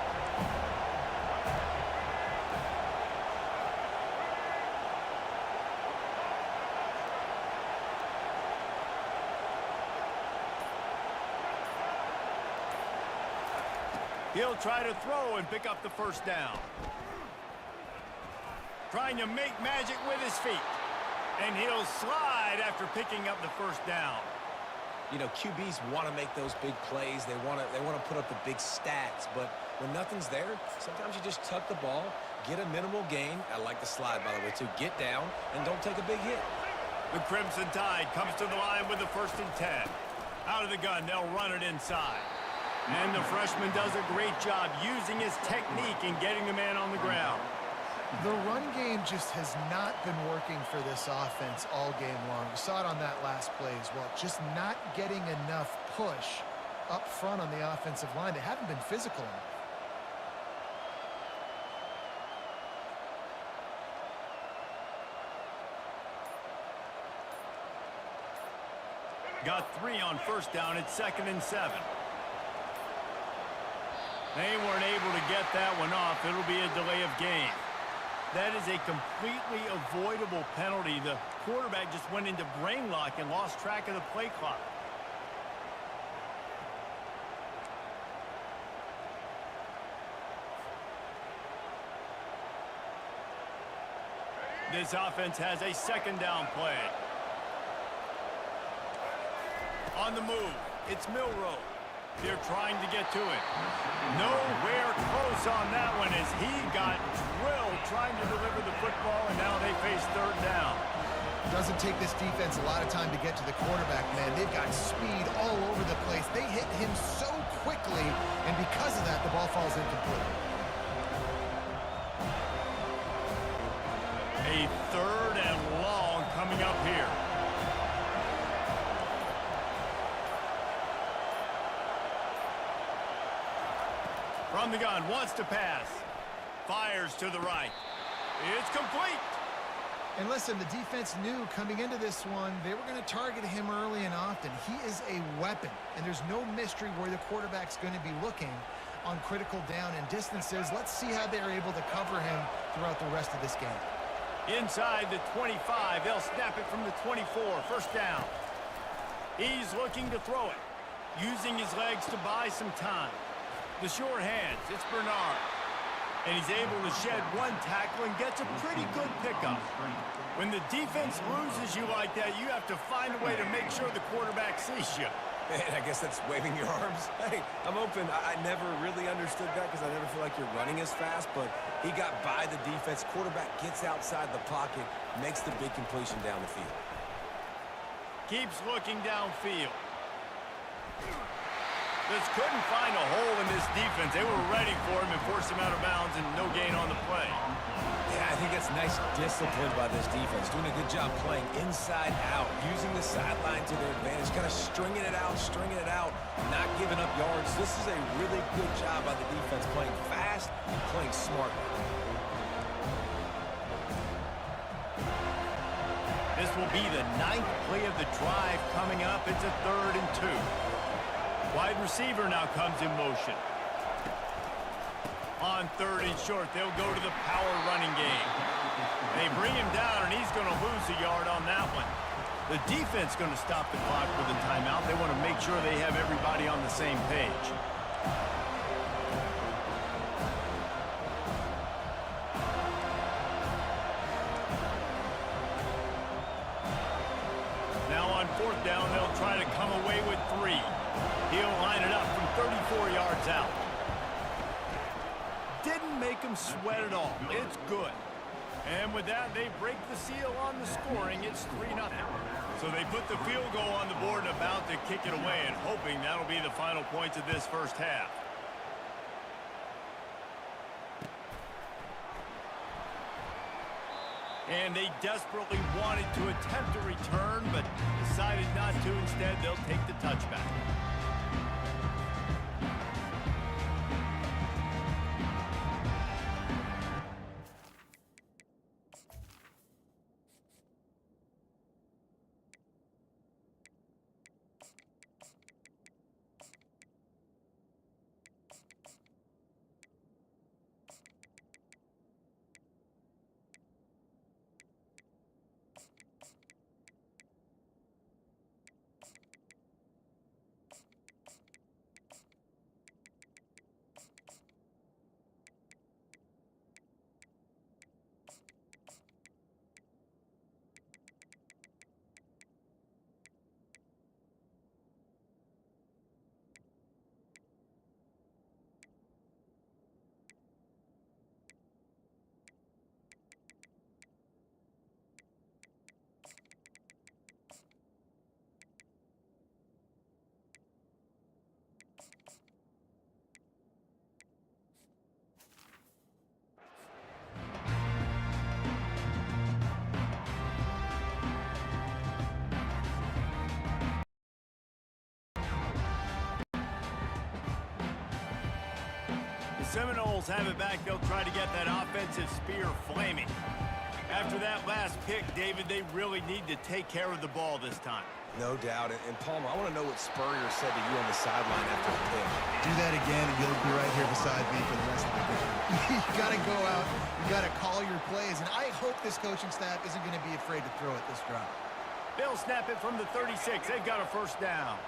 He'll try to throw and pick up the first down. Trying to make magic with his feet. And he'll slide after picking up the first down. You know, QBs want to make those big plays. They want to put up the big stats. But when nothing's there, sometimes you just tuck the ball, get a minimal gain. I like the slide, by the way, too. Get down and don't take a big hit. The Crimson Tide comes to the line with the 1st and 10. Out of the gun, they'll run it inside. And the freshman does a great job using his technique and getting the man on the ground. The run game just has not been working for this offense all game long. We saw it on that last play as well. Just not getting enough push up front on the offensive line. They haven't been physical enough. Got 3 on first down. It's 2nd and 7. They weren't able to get that one off. It'll be a delay of game. That is a completely avoidable penalty. The quarterback just went into brain lock and lost track of the play clock. This offense has a 2nd down play. On the move, it's Milroe. They're trying to get to it. Nowhere close on that one as he got drilled trying to deliver the football, and now they face 3rd down. Doesn't take this defense a lot of time to get to the quarterback, man. They've got speed all over the place. They hit him so quickly, and because of that, the ball falls incomplete. A 3rd and long coming up here. From the gun, wants to pass. Fires to the right. It's complete. And listen, the defense knew coming into this one, they were going to target him early and often. He is a weapon, and there's no mystery where the quarterback's going to be looking on critical down and distances. Let's see how they're able to cover him throughout the rest of this game. Inside the 25, they'll snap it from the 24, 1st down. He's looking to throw it, using his legs to buy some time. The sure hands, it's Bernard. And he's able to shed one tackle and gets a pretty good pickup. When the defense loses you like that, you have to find a way to make sure the quarterback sees you. Man, I guess that's waving your arms. Hey, I'm open. I never really understood that because I never feel like you're running as fast, but he got by the defense. Quarterback gets outside the pocket, makes the big completion down the field. Keeps looking downfield. Just couldn't find a hole in this defense. They were ready for him and forced him out of bounds and no gain on the play. Yeah, I think that's nice discipline by this defense. Doing a good job playing inside out, using the sideline to their advantage, kind of stringing it out, not giving up yards. This is a really good job by the defense, playing fast and playing smart. This will be the 9th play of the drive coming up. It's a 3rd and 2. Wide receiver now comes in motion. On 3rd and short, they'll go to the power running game. They bring him down, and he's going to lose a yard on that one. The defense going to stop the clock with a timeout. They want to make sure they have everybody on the same page. Now on 4th down, they'll try to come away with 3. He'll line it up from 34 yards out. Didn't make him sweat at all. It's good. And with that, they break the seal on the scoring. It's 3-0. So they put the field goal on the board and about to kick it away and hoping that'll be the final points of this first half. And they desperately wanted to attempt a return, but decided not to. Instead, they'll take the touchback. Seminoles have it back. They'll try to get that offensive spear flaming. After that last pick, David, they really need to take care of the ball this time. No doubt. And Palmer, I want to know what Spurrier said to you on the sideline after the pick. Do that again, and you'll be right here beside me for the rest of the game. You got to go out. You got to call your plays, and I hope this coaching staff isn't going to be afraid to throw it this drive. They'll snap it from the 36. They've got a first down.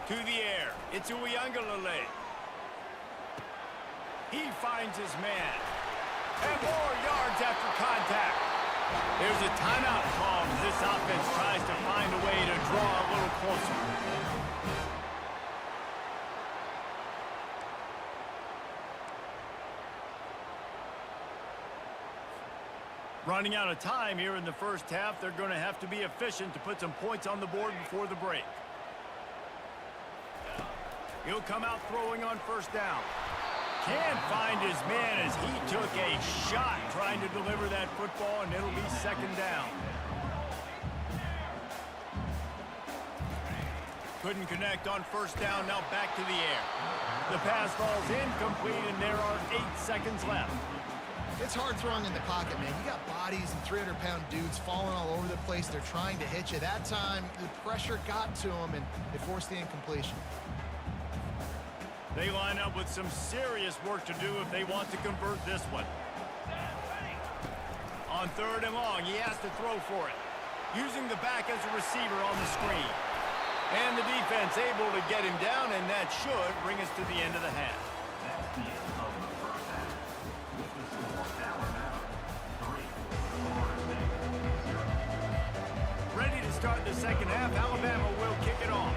To the air. It's Uiagalelei. He finds his man. And more yards after contact. There's a timeout call as this offense tries to find a way to draw a little closer. Running out of time here in the first half, they're going to have to be efficient to put some points on the board before the break. He'll come out throwing on first down. Can't find his man as he took a shot trying to deliver that football, and it'll be second down. Couldn't connect on first down, now back to the air. The pass falls incomplete, and there are 8 seconds left. It's hard throwing in the pocket, man. You got bodies and 300-pound dudes falling all over the place. They're trying to hit you. That time, the pressure got to them, and it forced the incompletion. They line up with some serious work to do if they want to convert this one. On third and long, he has to throw for it. Using the back as a receiver on the screen. And the defense able to get him down, and that should bring us to the end of the half. That's the end of the first half. With the score, Alabama 3, Florida State 0. Ready to start the second half, Alabama will kick it off.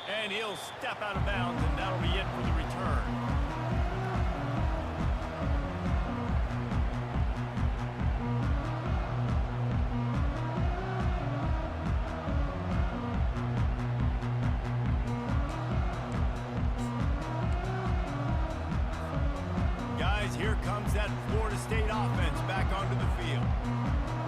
And he'll step out of bounds, and that'll be it for the return. Guys, here comes that Florida State offense back onto the field.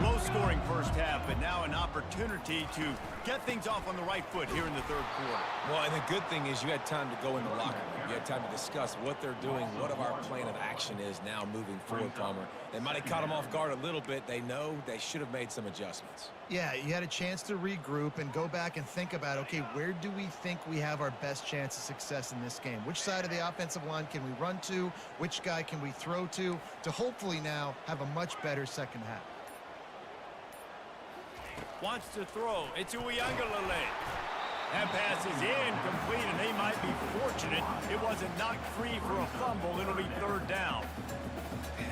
Low-scoring first half, but now an opportunity to get things off on the right foot here in the third quarter. Well, and the good thing is you had time to go in the locker room. You had time to discuss what they're doing, what our plan of action is now moving forward, Palmer. They might have caught them off guard a little bit. They know they should have made some adjustments. Yeah, you had a chance to regroup and go back and think about, okay, where do we think we have our best chance of success in this game? Which side of the offensive line can we run to? Which guy can we throw to hopefully now have a much better second half? Wants to throw. It's Uiagalelei. That pass is incomplete, and they might be fortunate it wasn't knocked free for a fumble. It'll be third down.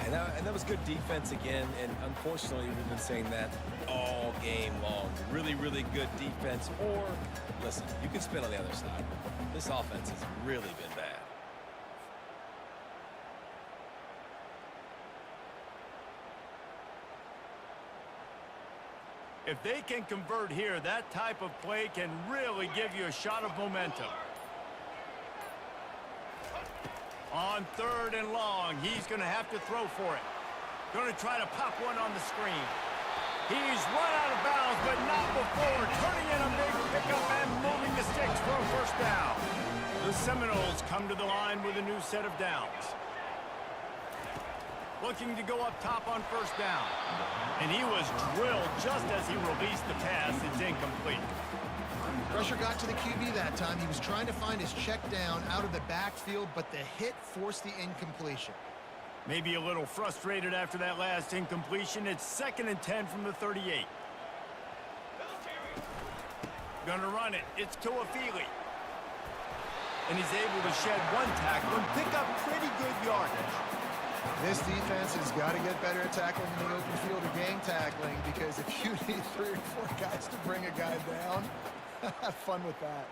And that was good defense again, and unfortunately we've been saying that all game long. Really, really good defense. Or, listen, you can spin on the other side. This offense has really been bad. If they can convert here, that type of play can really give you a shot of momentum. On third and long, he's going to have to throw for it. Going to try to pop one on the screen. He's run out of bounds, but not before turning in a big pickup and moving the sticks for a first down. The Seminoles come to the line with a new set of downs. Looking to go up top on first down. And he was drilled just as he released the pass. It's incomplete. Pressure got to the QB that time. He was trying to find his check down out of the backfield, but the hit forced the incompletion. Maybe a little frustrated after that last incompletion. It's 2nd and 10 from the 38. Gonna run it. It's Tuafili. And he's able to shed one tackle and pick up pretty good yardage. This defense has got to get better at tackling in the open field or game tackling, because if you need 3 or 4 guys to bring a guy down, have fun with that.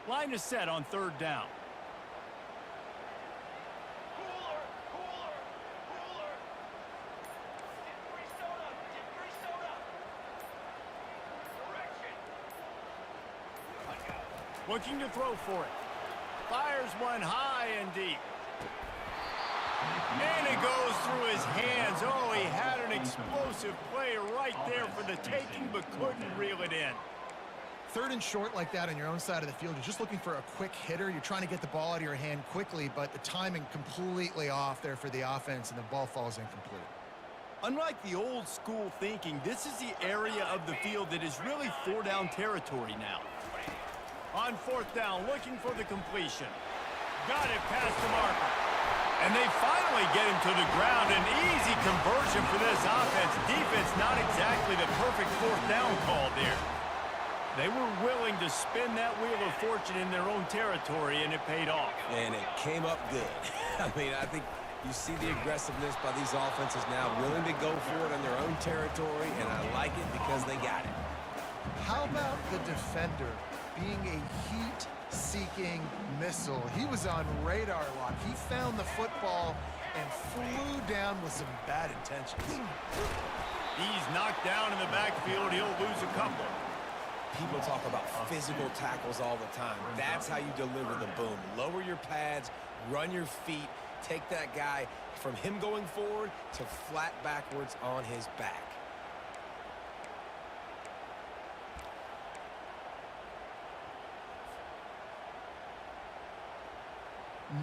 Line is set on third down. Looking to throw for it. Fires one high and deep. And it goes through his hands. Oh, he had an explosive play right there for the taking, but couldn't reel it in. Third and short like that on your own side of the field, you're just looking for a quick hitter. You're trying to get the ball out of your hand quickly, but the timing completely off there for the offense, and the ball falls incomplete. Unlike the old school thinking, this is the area of the field that is really four-down territory now. On fourth down, looking for the completion. Got it past the marker. And they finally get him to the ground. An easy conversion for this offense. Defense, not exactly the perfect fourth down call there. They were willing to spin that wheel of fortune in their own territory, and it paid off. And it came up good. I mean, I think you see the aggressiveness by these offenses now, willing to go for it in their own territory, and I like it because they got it. How about the defender being a heat-seeking missile? He was on radar lock. He found the football and flew down with some bad intentions. He's knocked down in the backfield. He'll lose a couple. People talk about physical tackles all the time. That's how you deliver the boom. Lower your pads, run your feet, take that guy from him going forward to flat backwards on his back.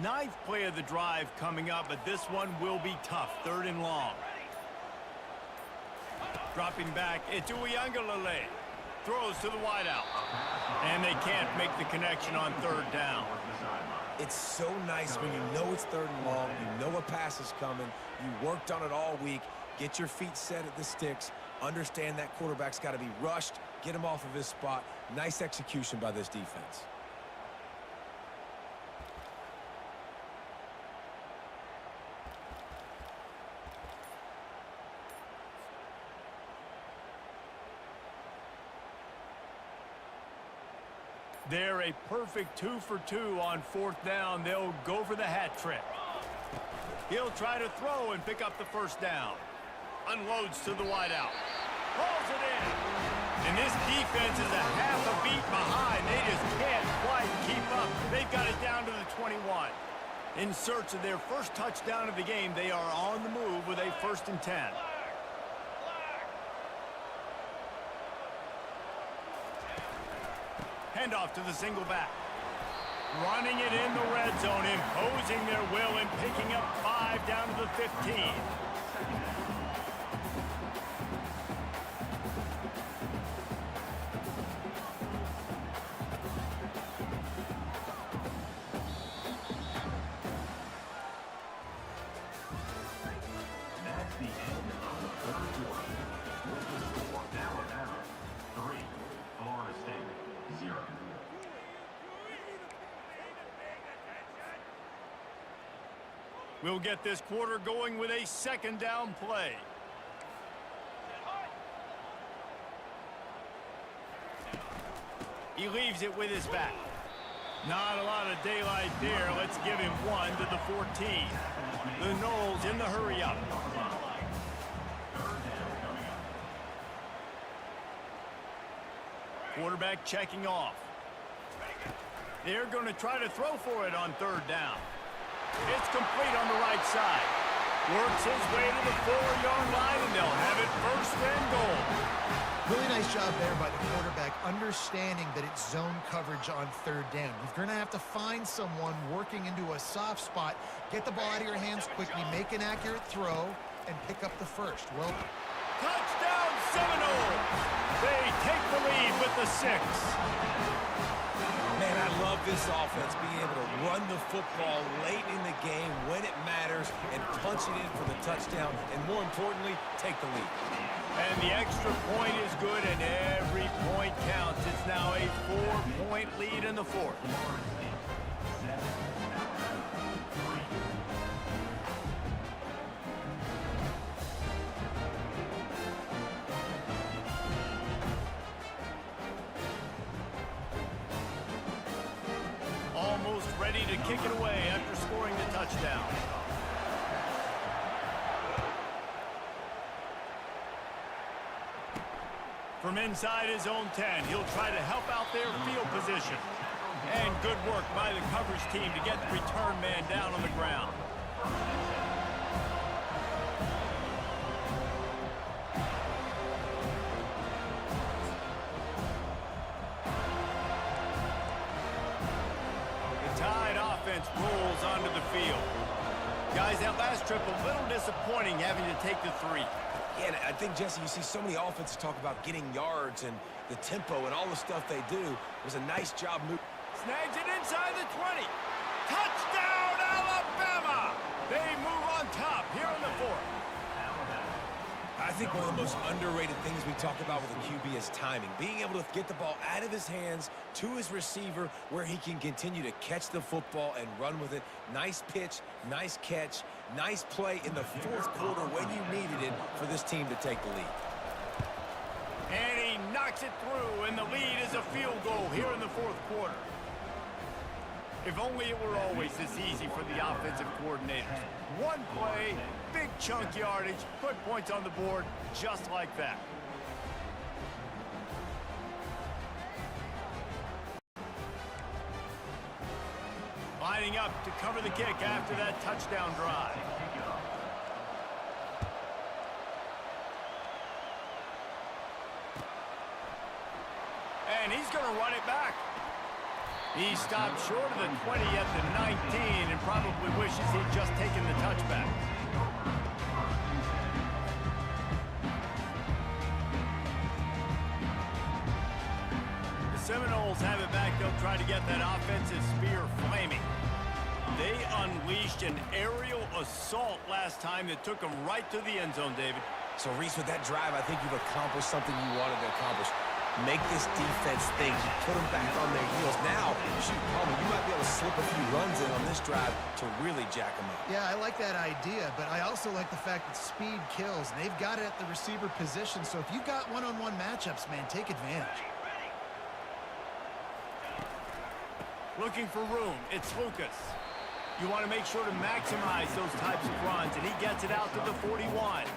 Ninth play of the drive coming up, but this one will be tough. Third and long. Dropping back, it's Uyangalele. Throws to the wideout. And they can't make the connection on third down. It's so nice when you know it's third and long, you know a pass is coming, you worked on it all week, get your feet set at the sticks, understand that quarterback's got to be rushed, get him off of his spot. Nice execution by this defense. They're a perfect 2 for 2 on fourth down. They'll go for the hat trick. He'll try to throw and pick up the first down. Unloads to the wideout. Pulls it in. And this defense is a half a beat behind. They just can't quite keep up. They've got it down to the 21. In search of their first touchdown of the game, they are on the move with a 1st and 10. Handoff to the single back. Running it in the red zone, imposing their will and picking up 5 down to the 15. That's the end of the third quarter. With the score, Alabama 3, Florida State 0. We'll get this quarter going with a 2nd down play. He leaves it with his back. Not a lot of daylight there. Let's give him 1 to the 14. The Noles in the hurry up. Quarterback checking off. They're going to try to throw for it on third down. It's complete on the right side. Works his way to the 4-yard line, and they'll have it 1st and goal. Really nice job there by the quarterback, understanding that it's zone coverage on third down. You're going to have to find someone working into a soft spot, get the ball out of your hands quickly, make an accurate throw, and pick up the first. Well, Touchdown Seminoles! They take the lead with the 6. Man, I love this offense being able to run the football late in the game when it matters and punch it in for the touchdown, and more importantly, take the lead. And the extra point is good, and every point counts. It's now a 4-point lead in the 4th. Almost ready to kick it away after scoring the touchdown. From inside his own 10, he'll try to help out their field position. And good work by the coverage team to get the return man down on the ground. trip a little disappointing having to take the 3. Yeah, and I think, Jesse, you see so many offenses talk about getting yards and the tempo and all the stuff they do. It was a nice job moving. Snags it inside the 20. Touchdown, Alabama! They move on top here in the 4th. I think one of the most underrated things we talk about with a QB is timing. Being able to get the ball out of his hands to his receiver where he can continue to catch the football and run with it. Nice pitch, nice catch, nice play in the 4th quarter when you needed it for this team to take the lead. And he knocks it through, and the lead is a field goal here in the 4th quarter. If only it were always this easy for the offensive coordinators. One play, big chunk yardage, put points on the board just like that. Lining up to cover the kick after that touchdown drive. And he's going to run it back. He stopped short of the 20 at the 19 and probably wishes he'd just taken the touchback. The Seminoles have it back. They'll try to get that offensive spear flaming. They unleashed an aerial assault last time that took them right to the end zone, David. So, Reese, with that drive, I think you've accomplished something you wanted to accomplish. Make this defense think. You put them back on their heels. Now, shoot, Palmer, you might be able to slip a few runs in on this drive to really jack them up. Yeah, I like that idea, but I also like the fact that speed kills, and they've got it at the receiver position, so if you've got one-on-one matchups, man, take advantage. Looking for room. It's Lucas. You want to make sure to maximize those types of runs, and he gets it out to the 41.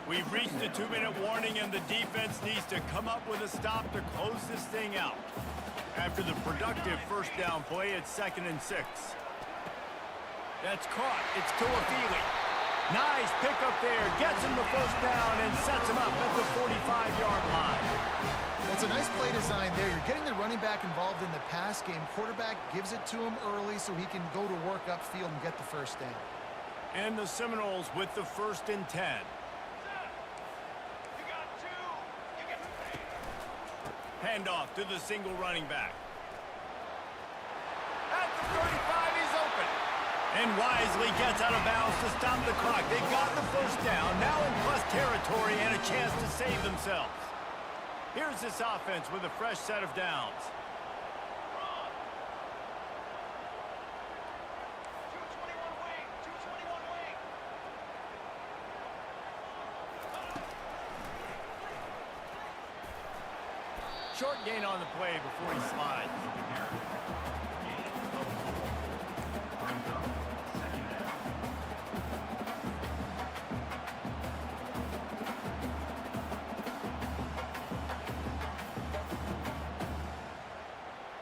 We've reached the 2-minute warning, and the defense needs to come up with a stop to close this thing out. After the productive first down play, it's 2nd and 6. That's caught. It's Tuafili. Nice pickup there. Gets him the first down and sets him up at the 45-yard line. It's a nice play design there. You're getting the running back involved in the pass game. Quarterback gives it to him early so he can go to work upfield and get the first down. And the Seminoles with the 1st and 10. Handoff to the single running back. At the 35, he's open. And wisely gets out of bounds to stop the clock. They've got the first down, now in plus territory and a chance to save themselves. Here's this offense with a fresh set of downs. Short gain on the play before he slides.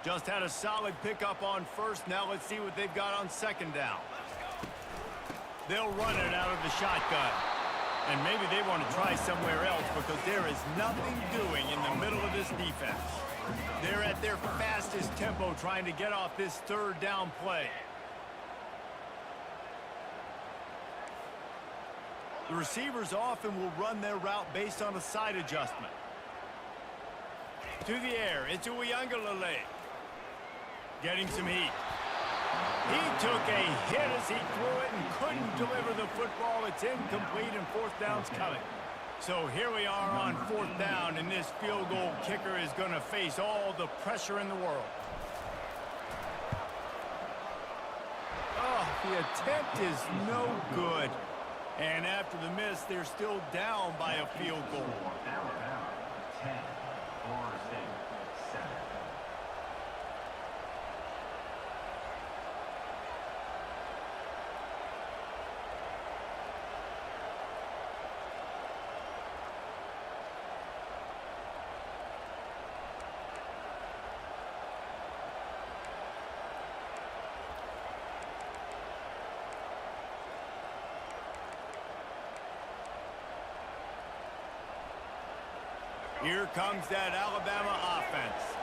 Just had a solid pickup on first. Now let's see what they've got on 2nd down. They'll run it out of the shotgun. And maybe they want to try somewhere else because there is nothing doing in the middle of this defense. They're at their fastest tempo trying to get off this 3rd down play. The receivers often will run their route based on a side adjustment. To the air, it's Uiagalelei. Getting some heat. He took a hit as he threw it and couldn't deliver the football. It's incomplete and 4th down's coming. So here we are on 4th down, and this field goal kicker is going to face all the pressure in the world. Oh, the attempt is no good. And after the miss, they're still down by a field goal. Alabama, 10. Florida State, 7. Here comes that Alabama offense.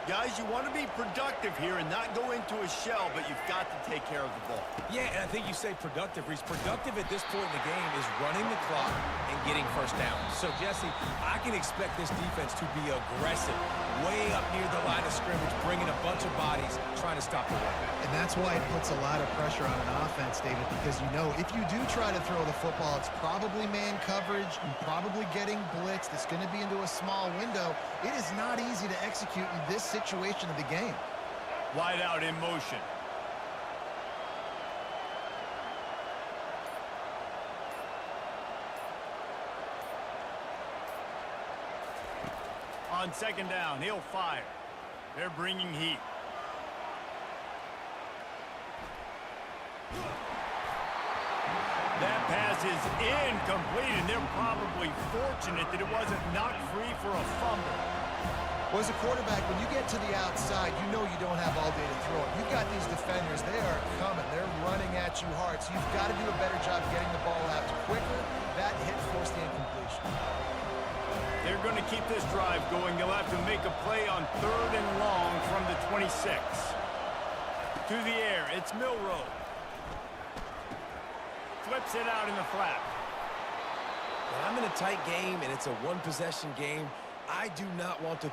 Guys, you want to be productive here and not go into a shell, but you've got to take care of the ball. Yeah, and I think you say productive, Reese. Productive at this point in the game is running the clock and getting first down. So, Jesse, I can expect this defense to be aggressive, way up near the line of scrimmage, bringing a bunch of bodies, trying to stop the run. And that's why it puts a lot of pressure on an offense, David, because you know if you do try to throw the football, it's probably man coverage and probably getting blitzed. It's going to be into a small window. It is not easy to execute in this situation of the game. Wide out in motion. On second down, he'll fire. They're bringing heat. That pass is incomplete, and they're probably fortunate that it wasn't knocked free for a fumble. Well, as a quarterback, when you get to the outside, you know you don't have all day to throw it. You've got these defenders. They are coming. They're running at you hard, so you've got to do a better job getting the ball out quicker. That hit forced the incompletion. They're going to keep this drive going. They'll have to make a play on 3rd and long from the 26. To the air, it's Milrow. Flips it out in the flat. When I'm in a tight game and it's a one-possession game, I do not want to